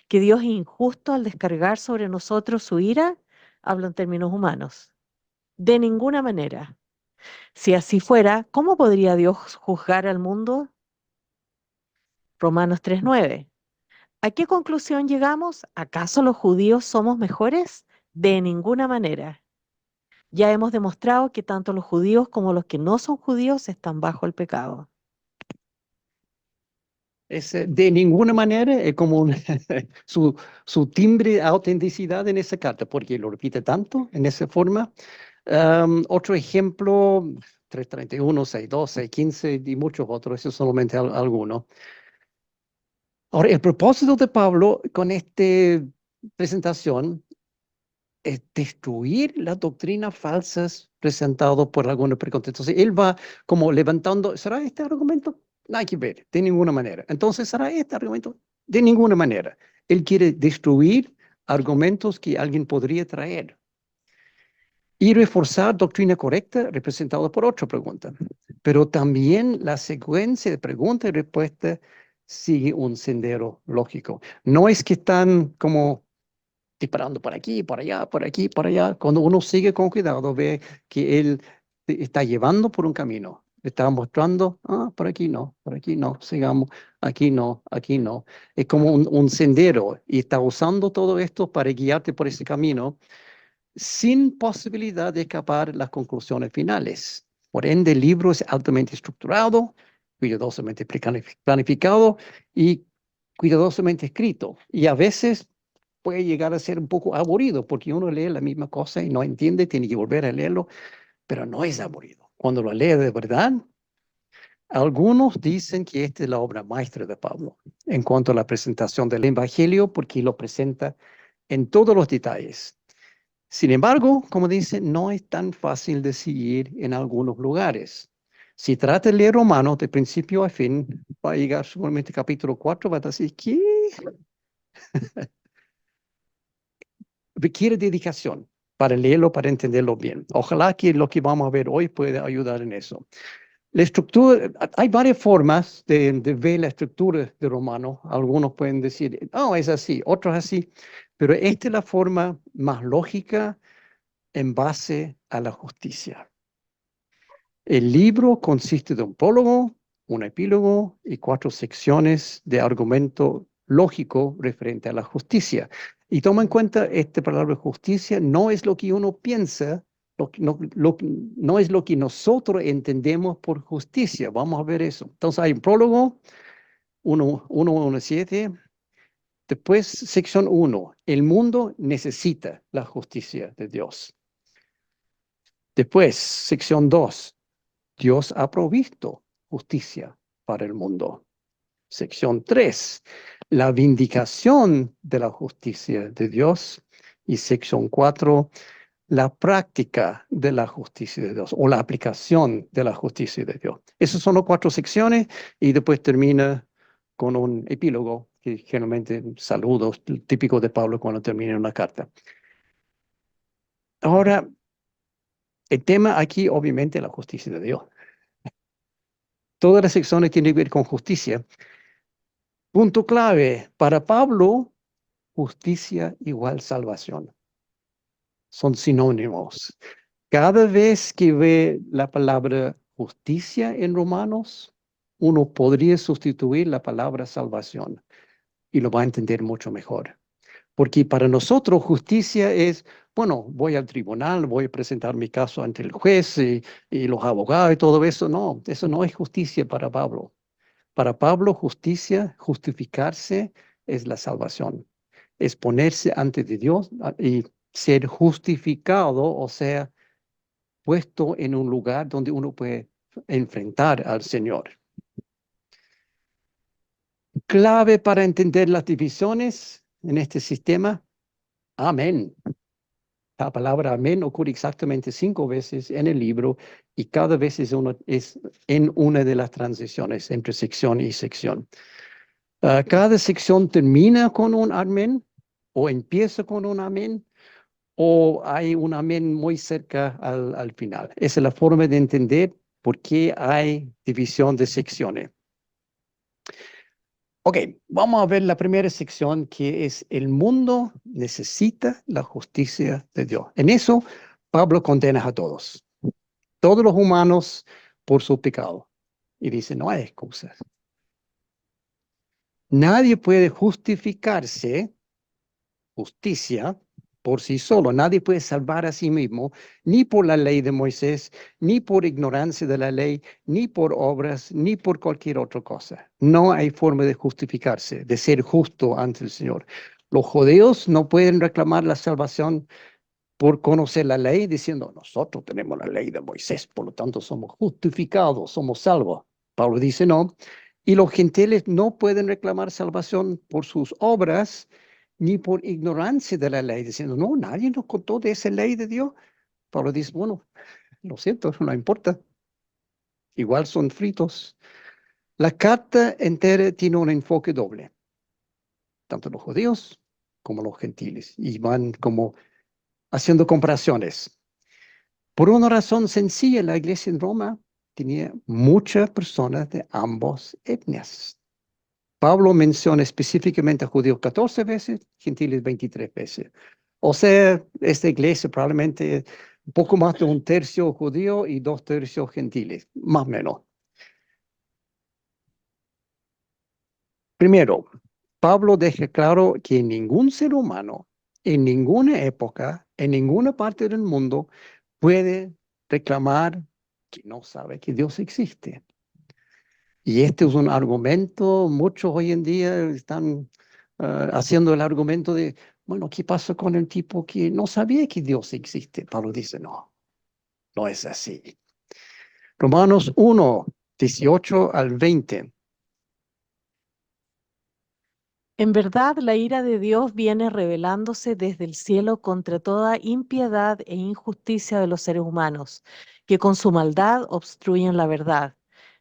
¿Que Dios es injusto al descargar sobre nosotros su ira? Hablo en términos humanos. De ninguna manera. Si así fuera, ¿cómo podría Dios juzgar al mundo? Romanos 3:9. ¿A qué conclusión llegamos? ¿Acaso los judíos somos mejores? De ninguna manera. Ya hemos demostrado que tanto los judíos como los que no son judíos están bajo el pecado. De ninguna manera es como su timbre de autenticidad en esa carta, porque lo repite tanto en esa forma. Otro ejemplo, 3:31, 6:2, 6:15 y muchos otros, eso solamente algunos. Ahora, el propósito de Pablo con esta presentación es destruir las doctrinas falsas presentadas por algunos precontextos. Él va como levantando, ¿será este argumento? No hay que ver, de ninguna manera. Entonces, ¿será este argumento? De ninguna manera. Él quiere destruir argumentos que alguien podría traer y reforzar doctrina correcta representada por otra pregunta. Pero también la secuencia de pregunta y respuesta sigue un sendero lógico. No es que están como disparando por aquí, por allá, por aquí, por allá. Cuando uno sigue con cuidado, ve que él te está llevando por un camino. Está mostrando, por aquí no, sigamos, aquí no, aquí no. Es como un sendero y está usando todo esto para guiarte por ese camino sin posibilidad de escapar las conclusiones finales. Por ende, el libro es altamente estructurado, cuidadosamente planificado y cuidadosamente escrito. Y a veces puede llegar a ser un poco aburrido porque uno lee la misma cosa y no entiende, tiene que volver a leerlo, pero no es aburrido. Cuando lo lee de verdad, algunos dicen que esta es la obra maestra de Pablo en cuanto a la presentación del Evangelio porque lo presenta en todos los detalles. Sin embargo, como dice, no es tan fácil de seguir en algunos lugares. Si trata de leer Romanos de principio a fin, va a llegar seguramente capítulo 4, va a decir, ¿qué? Requiere dedicación para leerlo, para entenderlo bien. Ojalá que lo que vamos a ver hoy pueda ayudar en eso. La estructura, hay varias formas de ver la estructura de Romano. Algunos pueden decir, es así, otros así, pero esta es la forma más lógica en base a la justicia. El libro consiste de un prólogo, un epílogo y 4 secciones de argumento lógico referente a la justicia. Y toma en cuenta, esta palabra justicia no es lo que uno piensa, no es lo que nosotros entendemos por justicia. Vamos a ver eso. Entonces hay un prólogo, 1:1-7. Después, sección 1. El mundo necesita la justicia de Dios. Después, sección 2. Dios ha provisto justicia para el mundo. Sección 3. La vindicación de la justicia de Dios. Y sección 4. La práctica de la justicia de Dios o la aplicación de la justicia de Dios. Esas son las 4 secciones y después termina con un epílogo, que generalmente saludos típicos de Pablo cuando termina una carta. Ahora, el tema aquí obviamente es la justicia de Dios. Todas las secciones tienen que ver con justicia. Punto clave, para Pablo, justicia igual salvación. Son sinónimos. Cada vez que ve la palabra justicia en Romanos, uno podría sustituir la palabra salvación y lo va a entender mucho mejor. Porque para nosotros justicia es, bueno, voy al tribunal, voy a presentar mi caso ante el juez y los abogados y todo eso. No, eso no es justicia para Pablo. Para Pablo, justicia, justificarse, es la salvación. Es ponerse ante de Dios y ser justificado, o sea, puesto en un lugar donde uno puede enfrentar al Señor. Clave para entender las divisiones en este sistema, amén. La palabra amén ocurre exactamente 5 veces en el libro y cada vez es en una de las transiciones entre sección y sección. Cada sección termina con un amén o empieza con un amén o hay un amén muy cerca al final. Esa es la forma de entender ¿Por qué hay división de secciones? Ok, vamos a ver la primera sección, que es: el mundo necesita la justicia de Dios. En eso, Pablo condena a todos los humanos por su pecado. Y dice, no hay excusas. Nadie puede justificarse, justicia, por sí solo. Nadie puede salvar a sí mismo, ni por la ley de Moisés, ni por ignorancia de la ley, ni por obras, ni por cualquier otra cosa. No hay forma de justificarse, de ser justo ante el Señor. Los judíos no pueden reclamar la salvación por conocer la ley, diciendo, nosotros tenemos la ley de Moisés, por lo tanto somos justificados, somos salvos. Pablo dice no. Y los gentiles no pueden reclamar salvación por sus obras, ni por ignorancia de la ley, diciendo, no, nadie nos contó de esa ley de Dios. Pablo dice, bueno, lo siento, no importa. Igual son fritos. La carta entera tiene un enfoque doble, tanto los judíos como los gentiles, y van como haciendo comparaciones. Por una razón sencilla, la iglesia en Roma tenía muchas personas de ambas etnias. Pablo menciona específicamente a judíos 14 veces, gentiles 23 veces. O sea, esta iglesia probablemente un poco más de un tercio judío y 2/3 gentiles, más o menos. Primero, Pablo deja claro que ningún ser humano, en ninguna época, en ninguna parte del mundo, puede reclamar que no sabe que Dios existe. Y este es un argumento, muchos hoy en día están haciendo el argumento de, bueno, ¿qué pasó con el tipo que no sabía que Dios existe? Pablo dice, no, no es así. Romanos 1, 18 al 20. En verdad, la ira de Dios viene revelándose desde el cielo contra toda impiedad e injusticia de los seres humanos, que con su maldad obstruyen la verdad.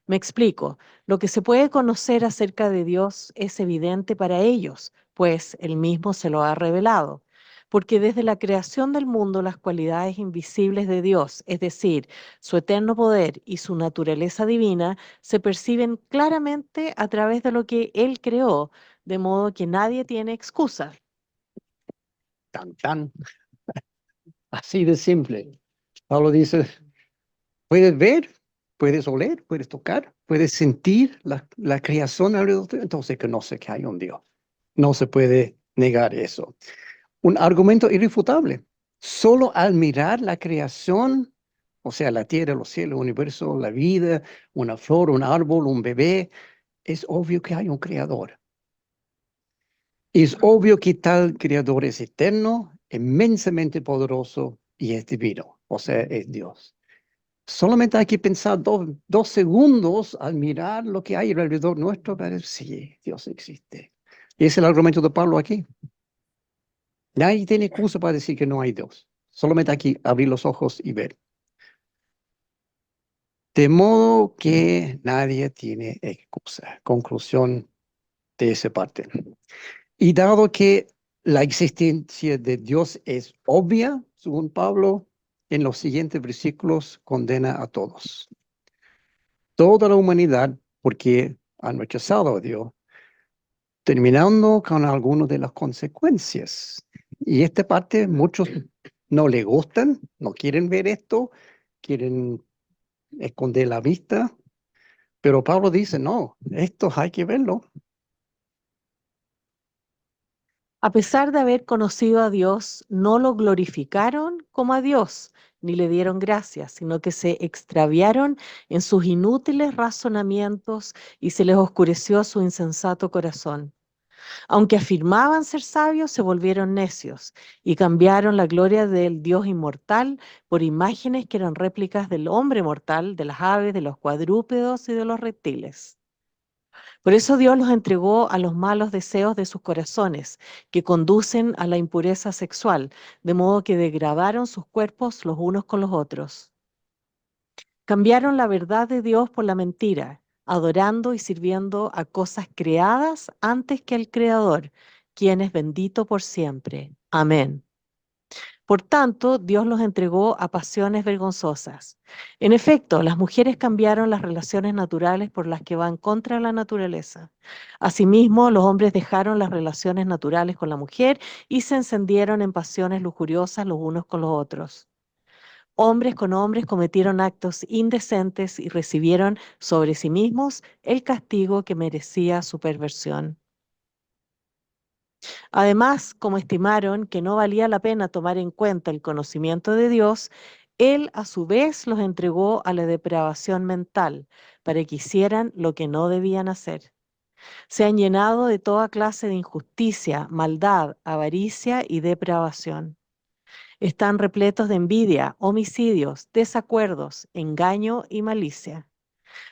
Me explico. Lo que se puede conocer acerca de Dios es evidente para ellos, pues Él mismo se lo ha revelado. Porque desde la creación del mundo las cualidades invisibles de Dios, es decir, su eterno poder y su naturaleza divina, se perciben claramente a través de lo que Él creó, de modo que nadie tiene excusa. Tan, tan, así de simple. Pablo dice, puedes ver, puedes oler, puedes tocar, puedes sentir la creación alrededor de ti, entonces conoce que hay un Dios. No se puede negar eso. Un argumento irrefutable. Solo al mirar la creación, o sea, la tierra, los cielos, el universo, la vida, una flor, un árbol, un bebé, es obvio que hay un creador. Es obvio que tal creador es eterno, inmensamente poderoso y es divino, o sea, es Dios. Solamente hay que pensar dos segundos al mirar lo que hay alrededor nuestro para decir, sí, Dios existe. Y es el argumento de Pablo aquí. Nadie tiene excusa para decir que no hay Dios. Solamente hay que abrir los ojos y ver. De modo que nadie tiene excusa. Conclusión de esa parte. Y dado que la existencia de Dios es obvia, según Pablo, en los siguientes versículos condena a todos. Toda la humanidad, porque han rechazado a Dios, terminando con algunas de las consecuencias. Y esta parte muchos no le gustan, no quieren ver esto, quieren esconder la vista, pero Pablo dice, no, esto hay que verlo. A pesar de haber conocido a Dios, no lo glorificaron como a Dios, ni le dieron gracias, sino que se extraviaron en sus inútiles razonamientos y se les oscureció su insensato corazón. Aunque afirmaban ser sabios, se volvieron necios y cambiaron la gloria del Dios inmortal por imágenes que eran réplicas del hombre mortal, de las aves, de los cuadrúpedos y de los reptiles. Por eso Dios los entregó a los malos deseos de sus corazones, que conducen a la impureza sexual, de modo que degradaron sus cuerpos los unos con los otros. Cambiaron la verdad de Dios por la mentira, adorando y sirviendo a cosas creadas antes que al Creador, quien es bendito por siempre. Amén. Por tanto, Dios los entregó a pasiones vergonzosas. En efecto, las mujeres cambiaron las relaciones naturales por las que van contra la naturaleza. Asimismo, los hombres dejaron las relaciones naturales con la mujer y se encendieron en pasiones lujuriosas los unos con los otros. Hombres con hombres cometieron actos indecentes y recibieron sobre sí mismos el castigo que merecía su perversión. Además, como estimaron que no valía la pena tomar en cuenta el conocimiento de Dios, Él a su vez los entregó a la depravación mental para que hicieran lo que no debían hacer. Se han llenado de toda clase de injusticia, maldad, avaricia y depravación. Están repletos de envidia, homicidios, desacuerdos, engaño y malicia.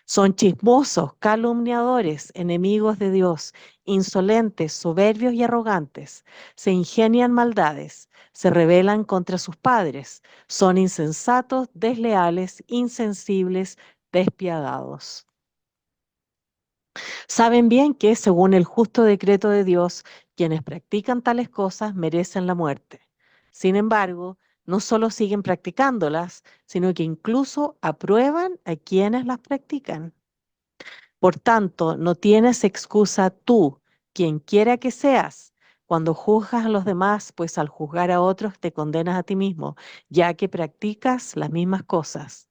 Son chismosos, calumniadores, enemigos de Dios, insolentes, soberbios y arrogantes. Se ingenian maldades, se rebelan contra sus padres. Son insensatos, desleales, insensibles, despiadados. Saben bien que, según el justo decreto de Dios, quienes practican tales cosas merecen la muerte. Sin embargo, no solo siguen practicándolas, sino que incluso aprueban a quienes las practican. Por tanto, no tienes excusa tú, quien quiera que seas, cuando juzgas a los demás, pues al juzgar a otros te condenas a ti mismo, ya que practicas las mismas cosas.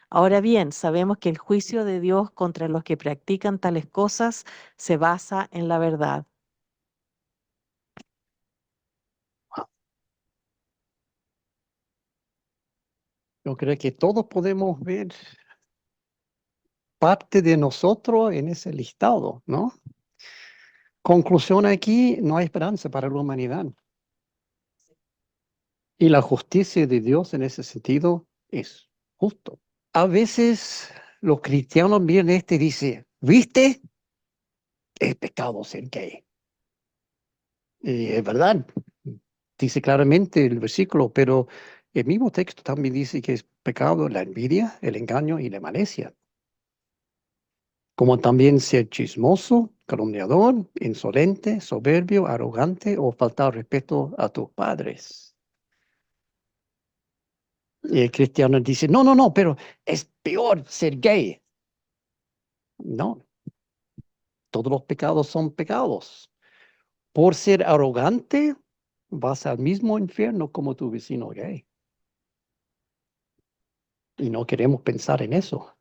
Ahora bien, sabemos que el juicio de Dios contra los que practican tales cosas se basa en la verdad. Yo creo que todos podemos ver parte de nosotros en ese listado, ¿no? Conclusión aquí, no hay esperanza para la humanidad. Y la justicia de Dios en ese sentido es justo. A veces los cristianos miran y dicen, ¿viste? Es pecado ser gay. Y es verdad, dice claramente el versículo, pero el mismo texto también dice que es pecado la envidia, el engaño y la malicia. Como también ser chismoso, calumniador, insolente, soberbio, arrogante o faltar respeto a tus padres. Y el cristiano dice, no, no, no, pero es peor ser gay. No, todos los pecados son pecados. Por ser arrogante, vas al mismo infierno como tu vecino gay. Y no queremos pensar en eso.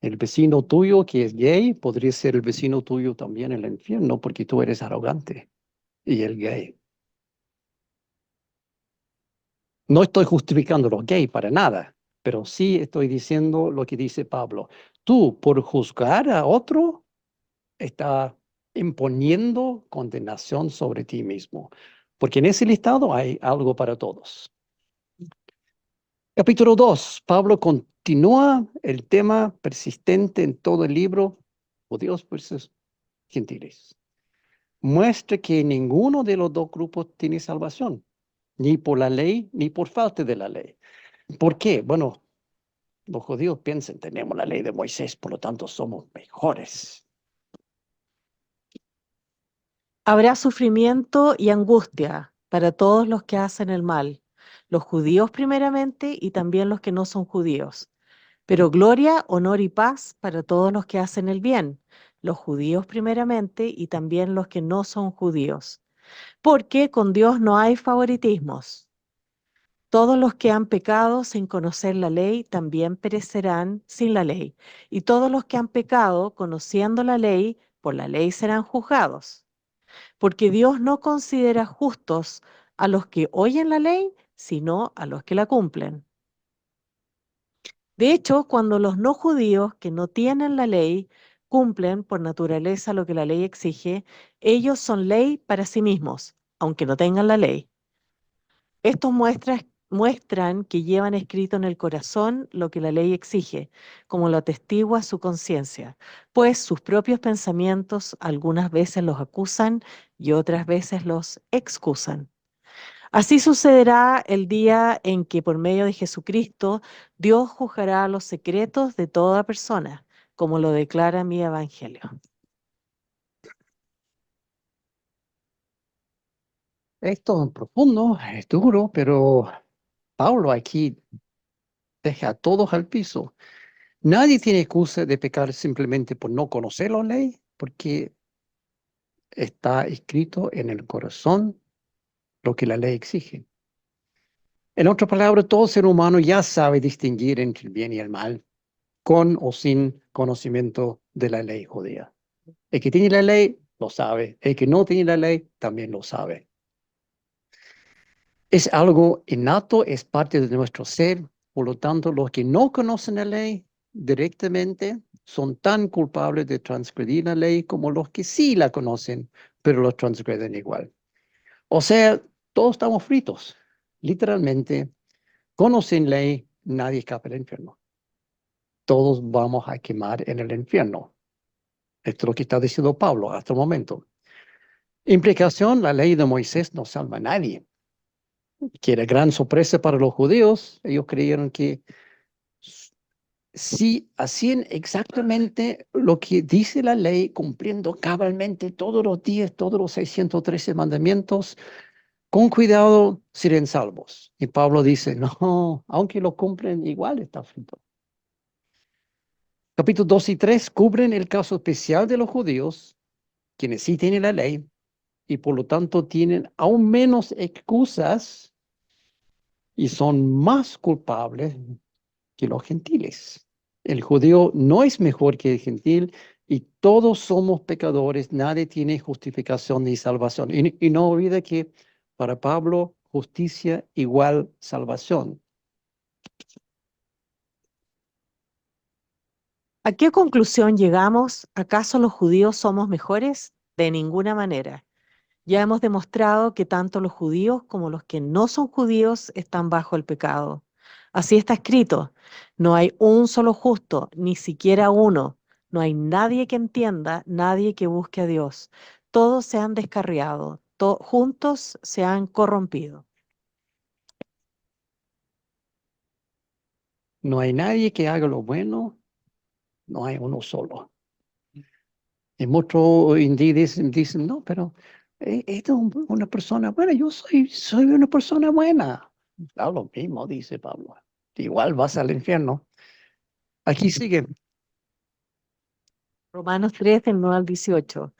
El vecino tuyo que es gay podría ser el vecino tuyo también en el infierno porque tú eres arrogante y el gay. No estoy justificando los gays para nada, pero sí estoy diciendo lo que dice Pablo. Tú, por juzgar a otro, estás imponiendo condenación sobre ti mismo, porque en ese listado hay algo para todos. Capítulo 2. Pablo continúa el tema persistente en todo el libro, judíos versus gentiles. Muestra que ninguno de los dos grupos tiene salvación, ni por la ley, ni por falta de la ley. ¿Por qué? Bueno, los judíos piensan, tenemos la ley de Moisés, por lo tanto somos mejores. Habrá sufrimiento y angustia para todos los que hacen el mal, los judíos primeramente y también los que no son judíos. Pero gloria, honor y paz para todos los que hacen el bien, los judíos primeramente y también los que no son judíos. Porque con Dios no hay favoritismos. Todos los que han pecado sin conocer la ley también perecerán sin la ley. Y todos los que han pecado conociendo la ley, por la ley serán juzgados. Porque Dios no considera justos a los que oyen la ley, sino a los que la cumplen. De hecho, cuando los no judíos que no tienen la ley cumplen por naturaleza lo que la ley exige, ellos son ley para sí mismos, aunque no tengan la ley. Estos muestran que llevan escrito en el corazón lo que la ley exige, como lo atestigua su conciencia, pues sus propios pensamientos algunas veces los acusan y otras veces los excusan. Así sucederá el día en que por medio de Jesucristo Dios juzgará los secretos de toda persona, como lo declara mi evangelio. Esto es profundo, es duro, pero Pablo aquí deja a todos al piso. Nadie tiene excusa de pecar simplemente por no conocer la ley, porque está escrito en el corazón lo que la ley exige. En otras palabras, todo ser humano ya sabe distinguir entre el bien y el mal, con o sin conocimiento de la ley judía. El que tiene la ley lo sabe, el que no tiene la ley también lo sabe. Es algo innato, es parte de nuestro ser. Por lo tanto, los que no conocen la ley directamente son tan culpables de transgredir la ley como los que sí la conocen, pero lo transgreden igual. O sea, todos estamos fritos. Literalmente, conocen ley, nadie escapa del infierno. Todos vamos a quemar en el infierno. Esto es lo que está diciendo Pablo hasta el momento. Implicación, la ley de Moisés no salva a nadie. Que era gran sorpresa para los judíos. Ellos creyeron que si hacían exactamente lo que dice la ley, cumpliendo cabalmente todos los días, todos los 613 mandamientos, con cuidado serían salvos. Y Pablo dice, no, aunque lo cumplen, igual está frito. Capítulos 2 y 3 cubren el caso especial de los judíos, quienes sí tienen la ley, y por lo tanto tienen aún menos excusas y son más culpables que los gentiles. El judío no es mejor que el gentil y todos somos pecadores, nadie tiene justificación ni salvación. Y no olvide que para Pablo, justicia igual salvación. ¿A qué conclusión llegamos? ¿Acaso los judíos somos mejores? De ninguna manera. Ya hemos demostrado que tanto los judíos como los que no son judíos están bajo el pecado. Así está escrito, no hay un solo justo, ni siquiera uno. No hay nadie que entienda, nadie que busque a Dios. Todos se han descarriado, juntos se han corrompido. No hay nadie que haga lo bueno, no hay uno solo. Y muchos hoy en día dicen, no, pero esta es una persona buena, yo soy una persona buena. Da lo mismo, dice Pablo. Igual vas al infierno. Aquí sigue. Romanos 3, del 9 al 18.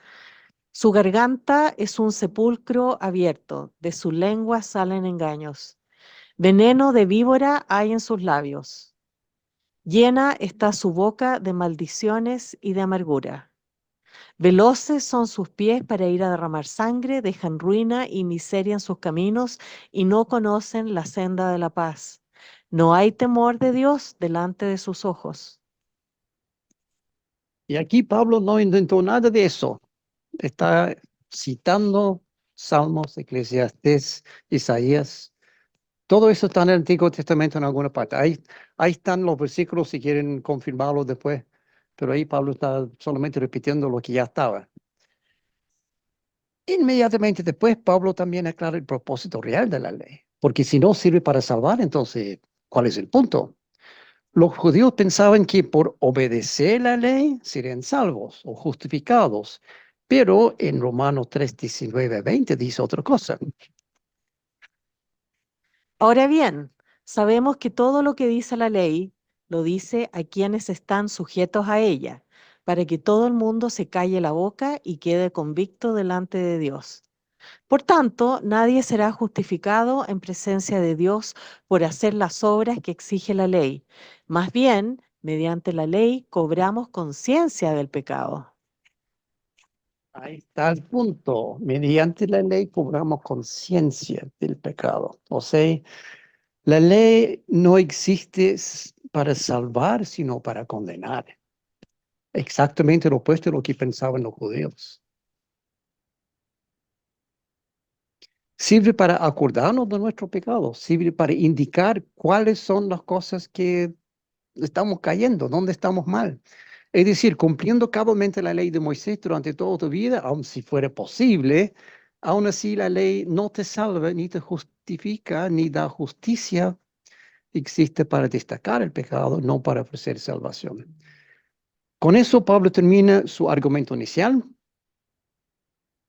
Su garganta es un sepulcro abierto, de su lengua salen engaños. Veneno de víbora hay en sus labios. Llena está su boca de maldiciones y de amargura. Veloces son sus pies para ir a derramar sangre, dejan ruina y miseria en sus caminos y no conocen la senda de la paz. No hay temor de Dios delante de sus ojos. Y aquí Pablo no inventó nada de eso. Está citando Salmos, Eclesiastés, Isaías. Todo eso está en el Antiguo Testamento en alguna parte. Ahí están los versículos si quieren confirmarlo después. Pero ahí Pablo está solamente repitiendo lo que ya estaba. Inmediatamente después, Pablo también aclara el propósito real de la ley. Porque si no sirve para salvar, entonces, ¿cuál es el punto? Los judíos pensaban que por obedecer la ley serían salvos o justificados. Pero en Romanos 3, 19 a 20 dice otra cosa. Ahora bien, sabemos que todo lo que dice la ley lo dice a quienes están sujetos a ella, para que todo el mundo se calle la boca y quede convicto delante de Dios. Por tanto, nadie será justificado en presencia de Dios por hacer las obras que exige la ley. Más bien, mediante la ley cobramos conciencia del pecado. Ahí está el punto. Mediante la ley cobramos conciencia del pecado. O sea, la ley no existe para salvar, sino para condenar. Exactamente lo opuesto de lo que pensaban los judíos. Sirve para acordarnos de nuestro pecado, sirve para indicar cuáles son las cosas que estamos cayendo, dónde estamos mal. Es decir, cumpliendo cabalmente la ley de Moisés durante toda tu vida, aun si fuera posible, aún así la ley no te salva, ni te justifica, ni da justicia. Existe para destacar el pecado, no para ofrecer salvación. Con eso Pablo termina su argumento inicial,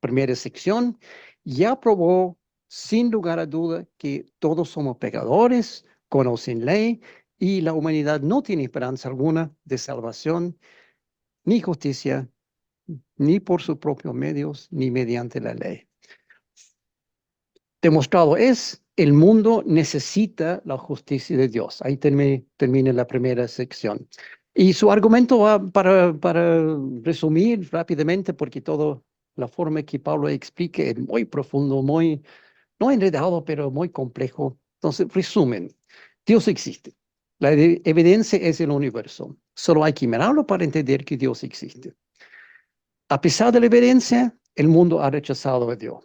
primera sección, ya probó sin lugar a duda que todos somos pecadores, conocen ley y la humanidad no tiene esperanza alguna de salvación ni justicia, ni por sus propios medios, ni mediante la ley. Demostrado es, el mundo necesita la justicia de Dios. Ahí termina la primera sección. Y su argumento va para resumir rápidamente, porque toda la forma que Pablo explique es muy profundo, muy, no enredado, pero muy complejo. Entonces, resumen, Dios existe. La evidencia es el universo. Solo hay que mirarlo para entender que Dios existe. A pesar de la evidencia, el mundo ha rechazado a Dios.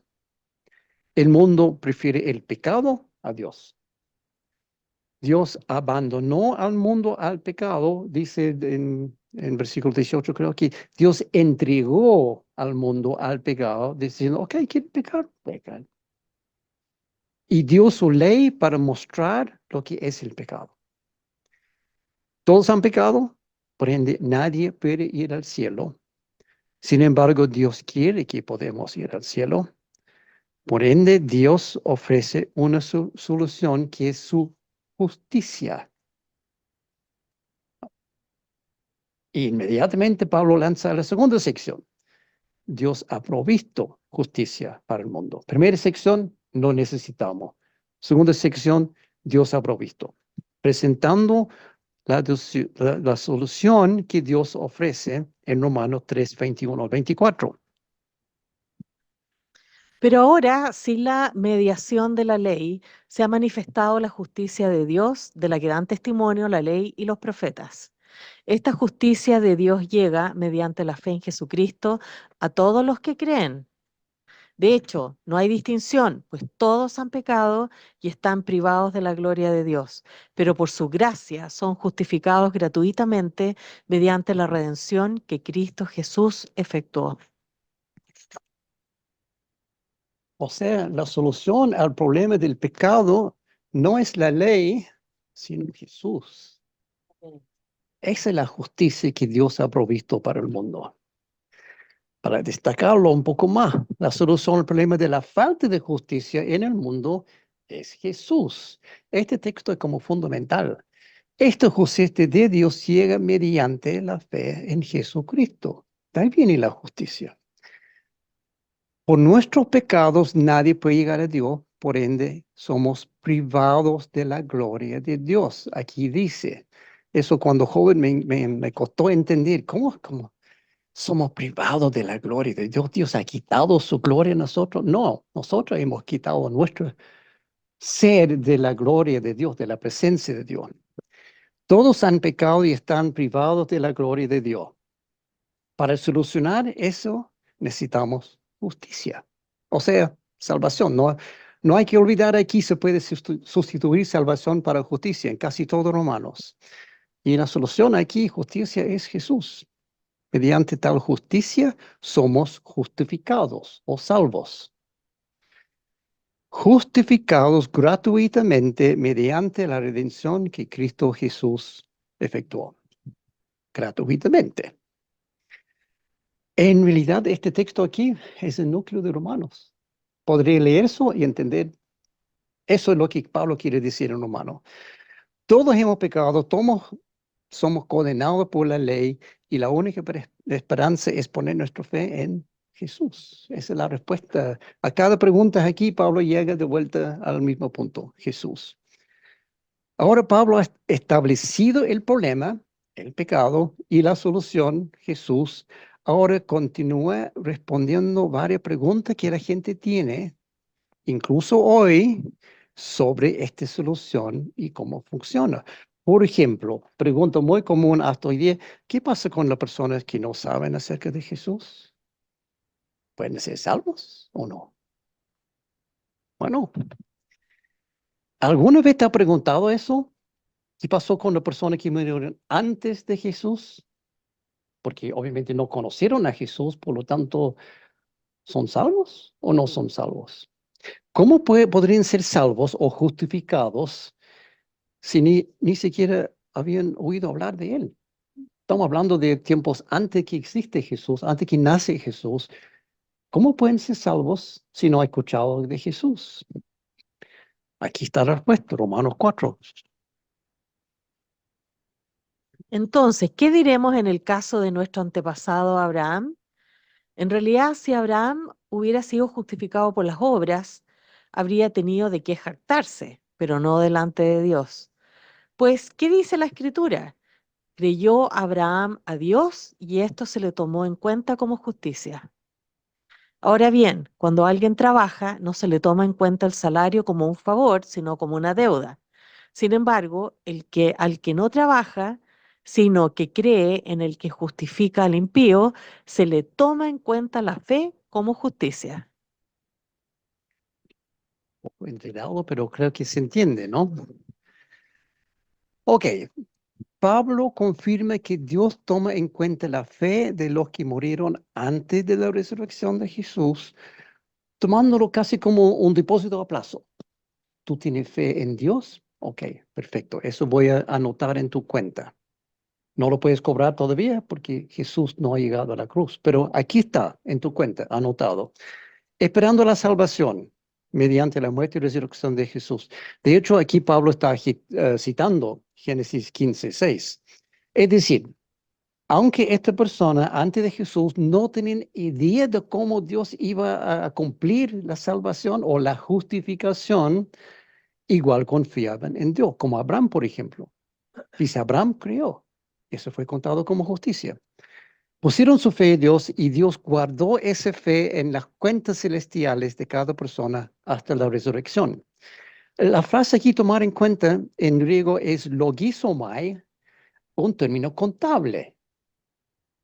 El mundo prefiere el pecado a Dios. Dios abandonó al mundo al pecado, dice en versículo 18, creo que Dios entregó al mundo al pecado, diciendo, ok, ¿quieren pecar? Pecan. Y dio su ley para mostrar lo que es el pecado. Todos han pecado, por ende nadie puede ir al cielo. Sin embargo, Dios quiere que podamos ir al cielo. Por ende, Dios ofrece una solución que es su justicia. Inmediatamente Pablo lanza la segunda sección. Dios ha provisto justicia para el mundo. Primera sección, no necesitamos. Segunda sección, Dios ha provisto. Presentando la solución que Dios ofrece en Romanos 3, 21 al 24. Pero ahora, sin la mediación de la ley, se ha manifestado la justicia de Dios, de la que dan testimonio la ley y los profetas. Esta justicia de Dios llega mediante la fe en Jesucristo a todos los que creen. De hecho, no hay distinción, pues todos han pecado y están privados de la gloria de Dios, pero por su gracia son justificados gratuitamente mediante la redención que Cristo Jesús efectuó. O sea, la solución al problema del pecado no es la ley, sino Jesús. Esa es la justicia que Dios ha provisto para el mundo. Para destacarlo un poco más, la solución al problema de la falta de justicia en el mundo es Jesús. Este texto es como fundamental. Esta justicia de Dios llega mediante la fe en Jesucristo. De ahí viene la justicia. Por nuestros pecados nadie puede llegar a Dios, por ende somos privados de la gloria de Dios. Aquí dice, eso cuando joven me costó entender, ¿cómo somos privados de la gloria de Dios? ¿Dios ha quitado su gloria a nosotros? No, nosotros hemos quitado nuestro ser de la gloria de Dios, de la presencia de Dios. Todos han pecado y están privados de la gloria de Dios. Para solucionar eso necesitamos justicia, o sea, salvación. No hay que olvidar aquí, se puede sustituir salvación para justicia en casi todos Romanos. Y la solución aquí, justicia, es Jesús. Mediante tal justicia somos justificados o salvos. Justificados gratuitamente mediante la redención que Cristo Jesús efectuó. Gratuitamente. En realidad, este texto aquí es el núcleo de Romanos. Podría leer eso y entender. Eso es lo que Pablo quiere decir en Romanos. Todos hemos pecado, todos somos condenados por la ley y la única esperanza es poner nuestra fe en Jesús. Esa es la respuesta. A cada pregunta aquí, Pablo llega de vuelta al mismo punto, Jesús. Ahora Pablo ha establecido el problema, el pecado y la solución, Jesús. Ahora continúa respondiendo varias preguntas que la gente tiene, incluso hoy, sobre esta solución y cómo funciona. Por ejemplo, pregunta muy común hasta hoy día, ¿qué pasa con las personas que no saben acerca de Jesús? ¿Pueden ser salvos o no? Bueno, ¿alguna vez te ha preguntado eso? ¿Qué pasó con las personas que murieron antes de Jesús? Porque obviamente no conocieron a Jesús, por lo tanto, ¿son salvos o no son salvos? ¿Cómo podrían ser salvos o justificados si ni siquiera habían oído hablar de él? Estamos hablando de tiempos antes que existe Jesús, antes que nace Jesús. ¿Cómo pueden ser salvos si no han escuchado de Jesús? Aquí está la respuesta, Romanos 4. Entonces, ¿qué diremos en el caso de nuestro antepasado Abraham? En realidad, si Abraham hubiera sido justificado por las obras, habría tenido de qué jactarse, pero no delante de Dios. Pues, ¿qué dice la Escritura? Creyó Abraham a Dios y esto se le tomó en cuenta como justicia. Ahora bien, cuando alguien trabaja, no se le toma en cuenta el salario como un favor, sino como una deuda. Sin embargo, al que no trabaja, sino que cree en el que justifica al impío, se le toma en cuenta la fe como justicia. Un poco enredado, pero creo que se entiende, ¿no? Ok, Pablo confirma que Dios toma en cuenta la fe de los que murieron antes de la resurrección de Jesús, tomándolo casi como un depósito a plazo. ¿Tú tienes fe en Dios? Ok, perfecto. Eso voy a anotar en tu cuenta. No lo puedes cobrar todavía porque Jesús no ha llegado a la cruz, pero aquí está en tu cuenta, anotado. Esperando la salvación mediante la muerte y resurrección de Jesús. De hecho, aquí Pablo está citando Génesis 15:6. Es decir, aunque esta persona antes de Jesús no tenían idea de cómo Dios iba a cumplir la salvación o la justificación, igual confiaban en Dios, como Abraham, por ejemplo. Dice, Abraham creyó. Eso fue contado como justicia. Pusieron su fe en Dios y Dios guardó esa fe en las cuentas celestiales de cada persona hasta la resurrección. La frase aquí tomar en cuenta en griego es logizomai, un término contable.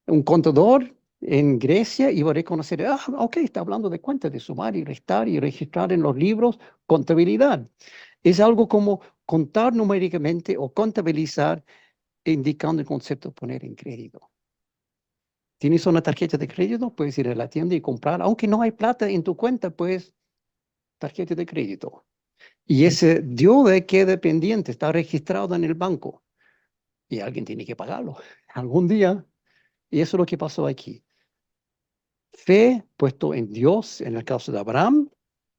Un contador en Grecia iba a reconocer, ok, está hablando de cuentas, de sumar y restar y registrar en los libros contabilidad. Es algo como contar numéricamente o contabilizar, indicando el concepto de poner en crédito. Tienes una tarjeta de crédito, puedes ir a la tienda y comprar, aunque no hay plata en tu cuenta, pues tarjeta de crédito. Y ese deuda queda pendiente, está registrado en el banco y alguien tiene que pagarlo algún día. Y eso es lo que pasó aquí. Fe puesto en Dios, en el caso de Abraham,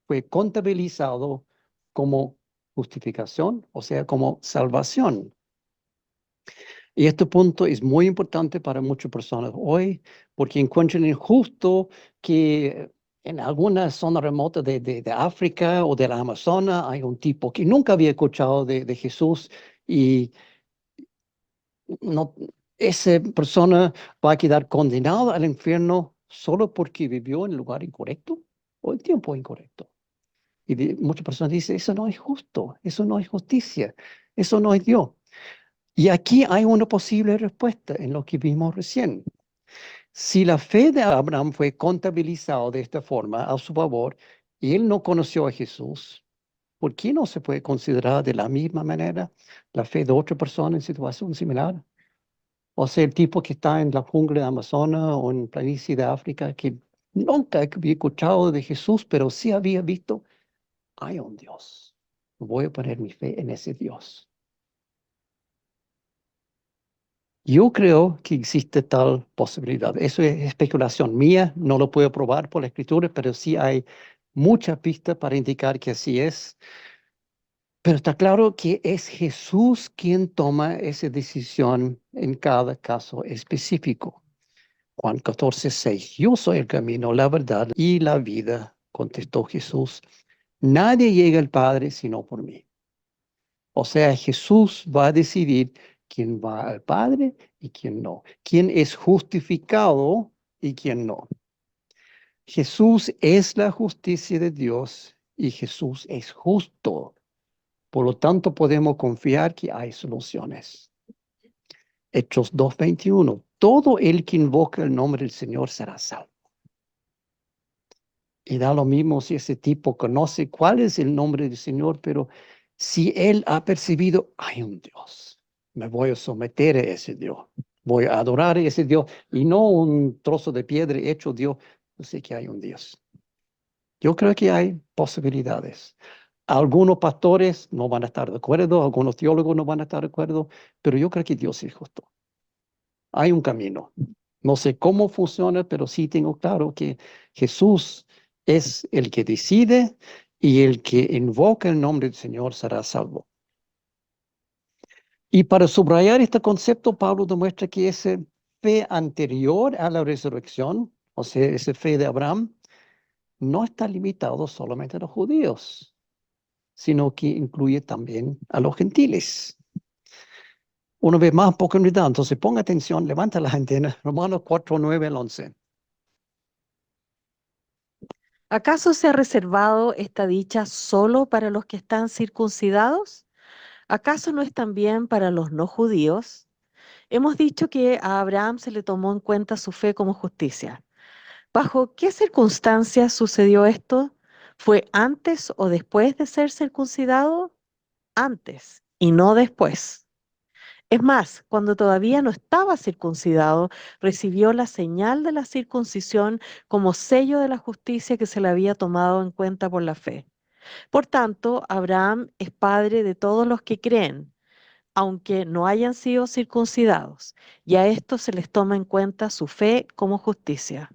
fue contabilizado como justificación, o sea, como salvación. Y este punto es muy importante para muchas personas hoy, porque encuentran injusto que en alguna zona remota de África o de la Amazonas hay un tipo que nunca había escuchado de Jesús y no, esa persona va a quedar condenada al infierno solo porque vivió en el lugar incorrecto o el tiempo incorrecto. Y muchas personas dicen, eso no es justo, eso no es justicia, eso no es Dios. Y aquí hay una posible respuesta en lo que vimos recién. Si la fe de Abraham fue contabilizada de esta forma a su favor y él no conoció a Jesús, ¿por qué no se puede considerar de la misma manera la fe de otra persona en situación similar? O sea, el tipo que está en la jungla de Amazonas o en planicie de África que nunca había escuchado de Jesús, pero sí había visto, hay un Dios. Voy a poner mi fe en ese Dios. Yo creo que existe tal posibilidad. Eso es especulación mía, no lo puedo probar por la escritura, pero sí hay mucha pista para indicar que así es. Pero está claro que es Jesús quien toma esa decisión en cada caso específico. Juan 14:6. Yo soy el camino, la verdad y la vida, contestó Jesús. Nadie llega al Padre sino por mí. O sea, Jesús va a decidir quién va al Padre y quién no, quién es justificado y quién no. Jesús es la justicia de Dios y Jesús es justo. Por lo tanto, podemos confiar que hay soluciones. Hechos 2:21. Todo el que invoca el nombre del Señor será salvo. Y da lo mismo si ese tipo conoce cuál es el nombre del Señor, pero si él ha percibido, hay un Dios, me voy a someter a ese Dios, voy a adorar a ese Dios y no un trozo de piedra hecho Dios, yo sé que hay un Dios. Yo creo que hay posibilidades. Algunos pastores no van a estar de acuerdo, algunos teólogos no van a estar de acuerdo, pero yo creo que Dios es justo. Hay un camino. No sé cómo funciona, pero sí tengo claro que Jesús es el que decide y el que invoca el nombre del Señor será salvo. Y para subrayar este concepto, Pablo demuestra que esa fe anterior a la resurrección, o sea, esa fe de Abraham, no está limitado solamente a los judíos, sino que incluye también a los gentiles. Una vez más, poco en realidad, entonces ponga atención, levanta la antena, Romanos 4, 9 al 11. ¿Acaso se ha reservado esta dicha solo para los que están circuncidados? ¿Acaso no es también para los no judíos? Hemos dicho que a Abraham se le tomó en cuenta su fe como justicia. ¿Bajo qué circunstancias sucedió esto? ¿Fue antes o después de ser circuncidado? Antes y no después. Es más, cuando todavía no estaba circuncidado, recibió la señal de la circuncisión como sello de la justicia que se le había tomado en cuenta por la fe. Por tanto, Abraham es padre de todos los que creen, aunque no hayan sido circuncidados, y a estos se les toma en cuenta su fe como justicia.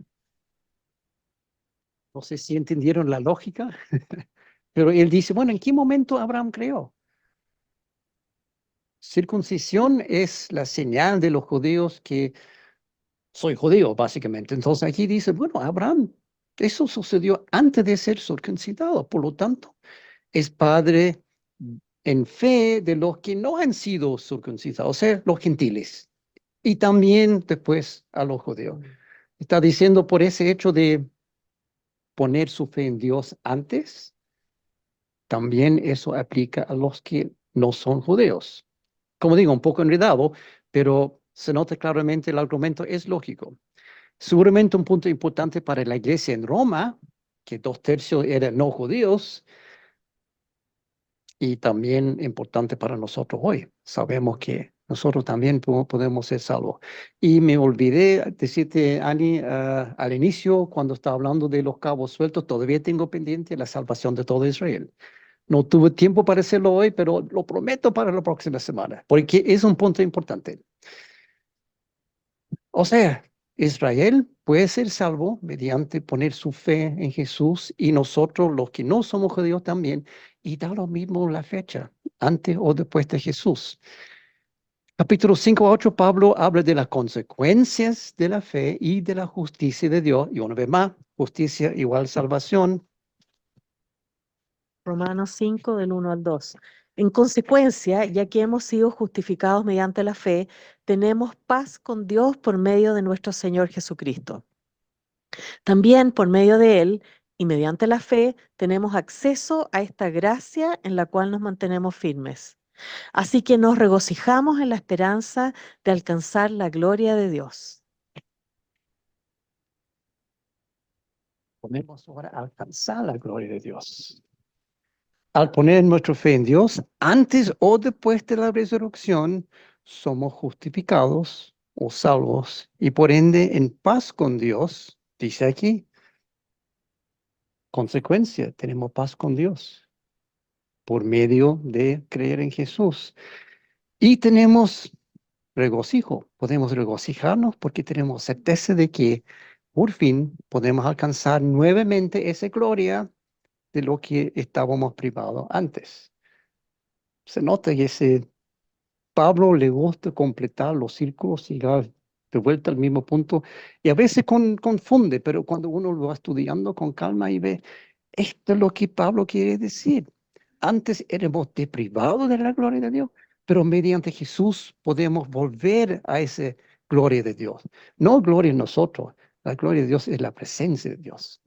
No sé si entendieron la lógica, pero él dice, bueno, ¿en qué momento Abraham creó? Circuncisión es la señal de los judíos que soy judío, básicamente. Entonces aquí dice, bueno, Abraham, eso sucedió antes de ser circuncidado, por lo tanto, es padre en fe de los que no han sido circuncidados, o sea, los gentiles, y también después a los judíos. Está diciendo por ese hecho de poner su fe en Dios antes, también eso aplica a los que no son judíos. Como digo, un poco enredado, pero se nota claramente el argumento es lógico. Seguramente un punto importante para la iglesia en Roma, que 2/3 eran no judíos, y también importante para nosotros hoy. Sabemos que nosotros también podemos ser salvos. Y me olvidé decirte, Ani, al inicio, cuando estaba hablando de los cabos sueltos, todavía tengo pendiente la salvación de todo Israel. No tuve tiempo para hacerlo hoy, pero lo prometo para la próxima semana, porque es un punto importante. O sea, Israel puede ser salvo mediante poner su fe en Jesús y nosotros, los que no somos judíos también, y da lo mismo la fecha, antes o después de Jesús. Capítulo 5 a 8, Pablo habla de las consecuencias de la fe y de la justicia de Dios. Y una vez más, justicia igual salvación. Romanos 5, del 1 al 2. En consecuencia, ya que hemos sido justificados mediante la fe, tenemos paz con Dios por medio de nuestro Señor Jesucristo. También por medio de Él y mediante la fe tenemos acceso a esta gracia en la cual nos mantenemos firmes. Así que nos regocijamos en la esperanza de alcanzar la gloria de Dios. Podemos ahora alcanzar la gloria de Dios. Al poner nuestra fe en Dios, antes o después de la resurrección, somos justificados o salvos y por ende en paz con Dios, dice aquí. Consecuencia, tenemos paz con Dios por medio de creer en Jesús. Y tenemos regocijo, podemos regocijarnos porque tenemos certeza de que por fin podemos alcanzar nuevamente esa gloria de lo que estábamos privados antes. Se nota que ese Pablo le gusta completar los círculos y llegar de vuelta al mismo punto y a veces confunde, pero cuando uno lo va estudiando con calma y ve, esto es lo que Pablo quiere decir. Antes éramos deprivados de la gloria de Dios, pero mediante Jesús podemos volver a esa gloria de Dios. No gloria en nosotros, la gloria de Dios es la presencia de Dios.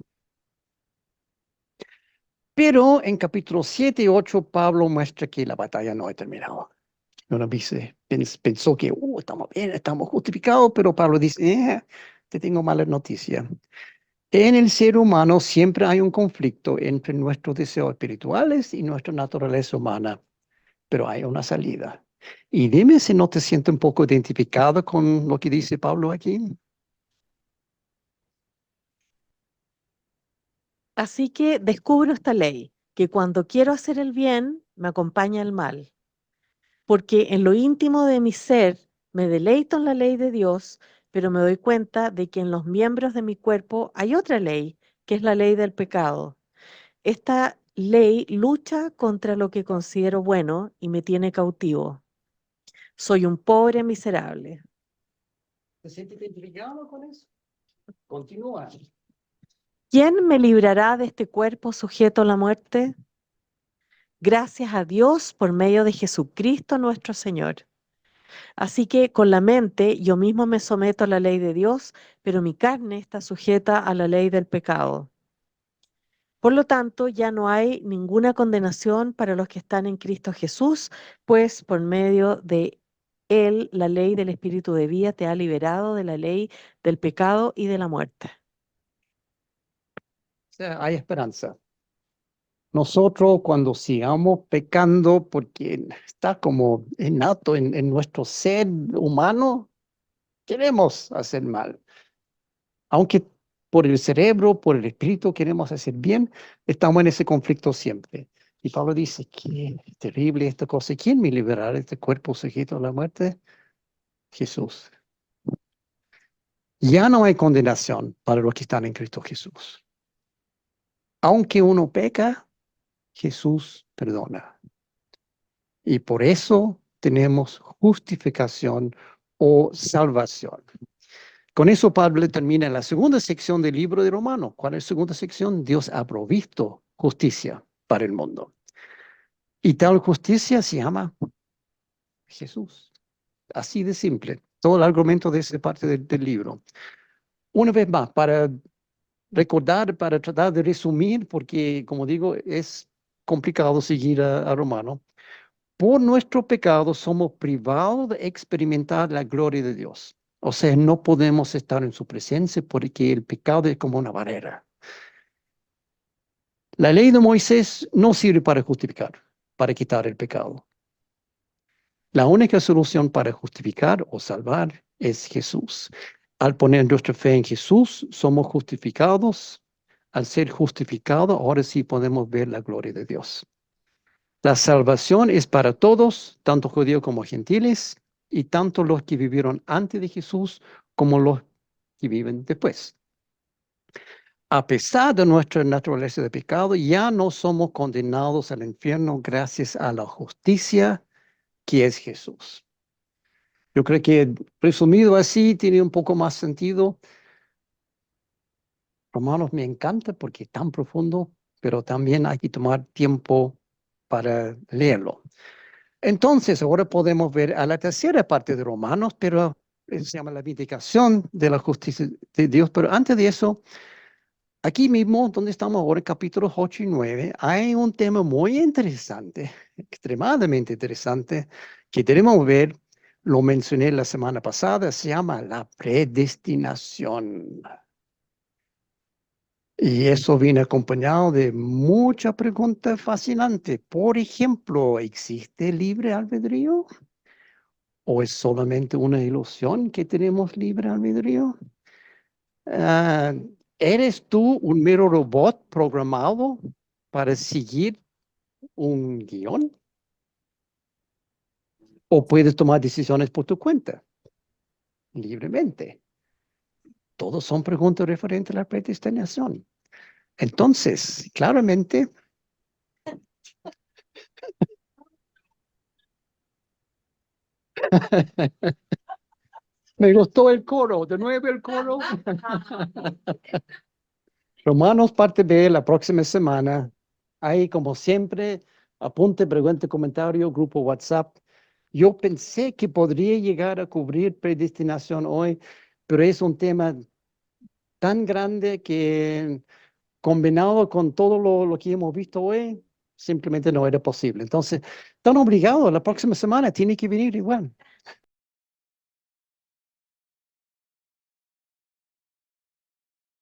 Pero en capítulos 7 y 8, Pablo muestra que la batalla no ha terminado. Uno dice, pensó que estamos bien, estamos justificados, pero Pablo dice, te tengo mala noticia. En el ser humano siempre hay un conflicto entre nuestros deseos espirituales y nuestra naturaleza humana, pero hay una salida. Y dime si no te sientes un poco identificado con lo que dice Pablo aquí. Así que descubro esta ley, que cuando quiero hacer el bien, me acompaña el mal. Porque en lo íntimo de mi ser me deleito en la ley de Dios pero me doy cuenta de que en los miembros de mi cuerpo hay otra ley, que es la ley del pecado. Esta ley lucha contra lo que considero bueno y me tiene cautivo. Soy un pobre miserable. ¿Te sientes intrigado con eso? Continúa. ¿Quién me librará de este cuerpo sujeto a la muerte? Gracias a Dios por medio de Jesucristo nuestro Señor. Así que con la mente yo mismo me someto a la ley de Dios, pero mi carne está sujeta a la ley del pecado. Por lo tanto, ya no hay ninguna condenación para los que están en Cristo Jesús, pues por medio de Él, la ley del Espíritu de vida te ha liberado de la ley del pecado y de la muerte. O sea, hay esperanza. Nosotros cuando sigamos pecando, porque está como innato en nuestro ser humano, queremos hacer mal. Aunque por el cerebro, por el espíritu queremos hacer bien, estamos en ese conflicto siempre. Y Pablo dice, qué terrible esta cosa. ¿Quién me liberará de este cuerpo sujeto a la muerte? Jesús. Ya no hay condenación para los que están en Cristo Jesús. Aunque uno peca, Jesús perdona. Y por eso tenemos justificación o salvación. Con eso Pablo termina la segunda sección del libro de Romanos. ¿Cuál es la segunda sección? Dios ha provisto justicia para el mundo. Y tal justicia se llama Jesús. Así de simple. Todo el argumento de esa parte del libro. Una vez más, para recordar, para tratar de resumir, porque como digo, es complicado seguir a Romano. Por nuestro pecado somos privados de experimentar la gloria de Dios. O sea, no podemos estar en su presencia porque el pecado es como una barrera. La ley de Moisés no sirve para justificar, para quitar el pecado. La única solución para justificar o salvar es Jesús. Al poner nuestra fe en Jesús, somos justificados. Al ser justificados, ahora sí podemos ver la gloria de Dios. La salvación es para todos, tanto judíos como gentiles, y tanto los que vivieron antes de Jesús como los que viven después. A pesar de nuestra naturaleza de pecado, ya no somos condenados al infierno gracias a la justicia que es Jesús. Yo creo que resumido así tiene un poco más sentido. Romanos me encanta porque es tan profundo, pero también hay que tomar tiempo para leerlo. Entonces, ahora podemos ver a la tercera parte de Romanos, pero se llama la vindicación de la justicia de Dios. Pero antes de eso, aquí mismo, donde estamos ahora, capítulos 8 y 9, hay un tema muy interesante, extremadamente interesante, que debemos ver. Lo mencioné la semana pasada, se llama la predestinación. Y eso viene acompañado de muchas preguntas fascinantes. Por ejemplo, ¿existe libre albedrío? ¿O es solamente una ilusión que tenemos libre albedrío? Ah, ¿Eres tú un mero robot programado para seguir un guión? ¿O puedes tomar decisiones por tu cuenta, libremente? Todos son preguntas referentes a la predestinación. Entonces, claramente, me gustó el coro, de nuevo el coro. Romanos parte B, la próxima semana. Ahí, como siempre, apunte, pregunte, comentario, grupo WhatsApp. Yo pensé que podría llegar a cubrir predestinación hoy, pero es un tema tan grande que combinado con todo lo que hemos visto hoy, simplemente no era posible. Entonces, están obligados, la próxima semana tiene que venir igual.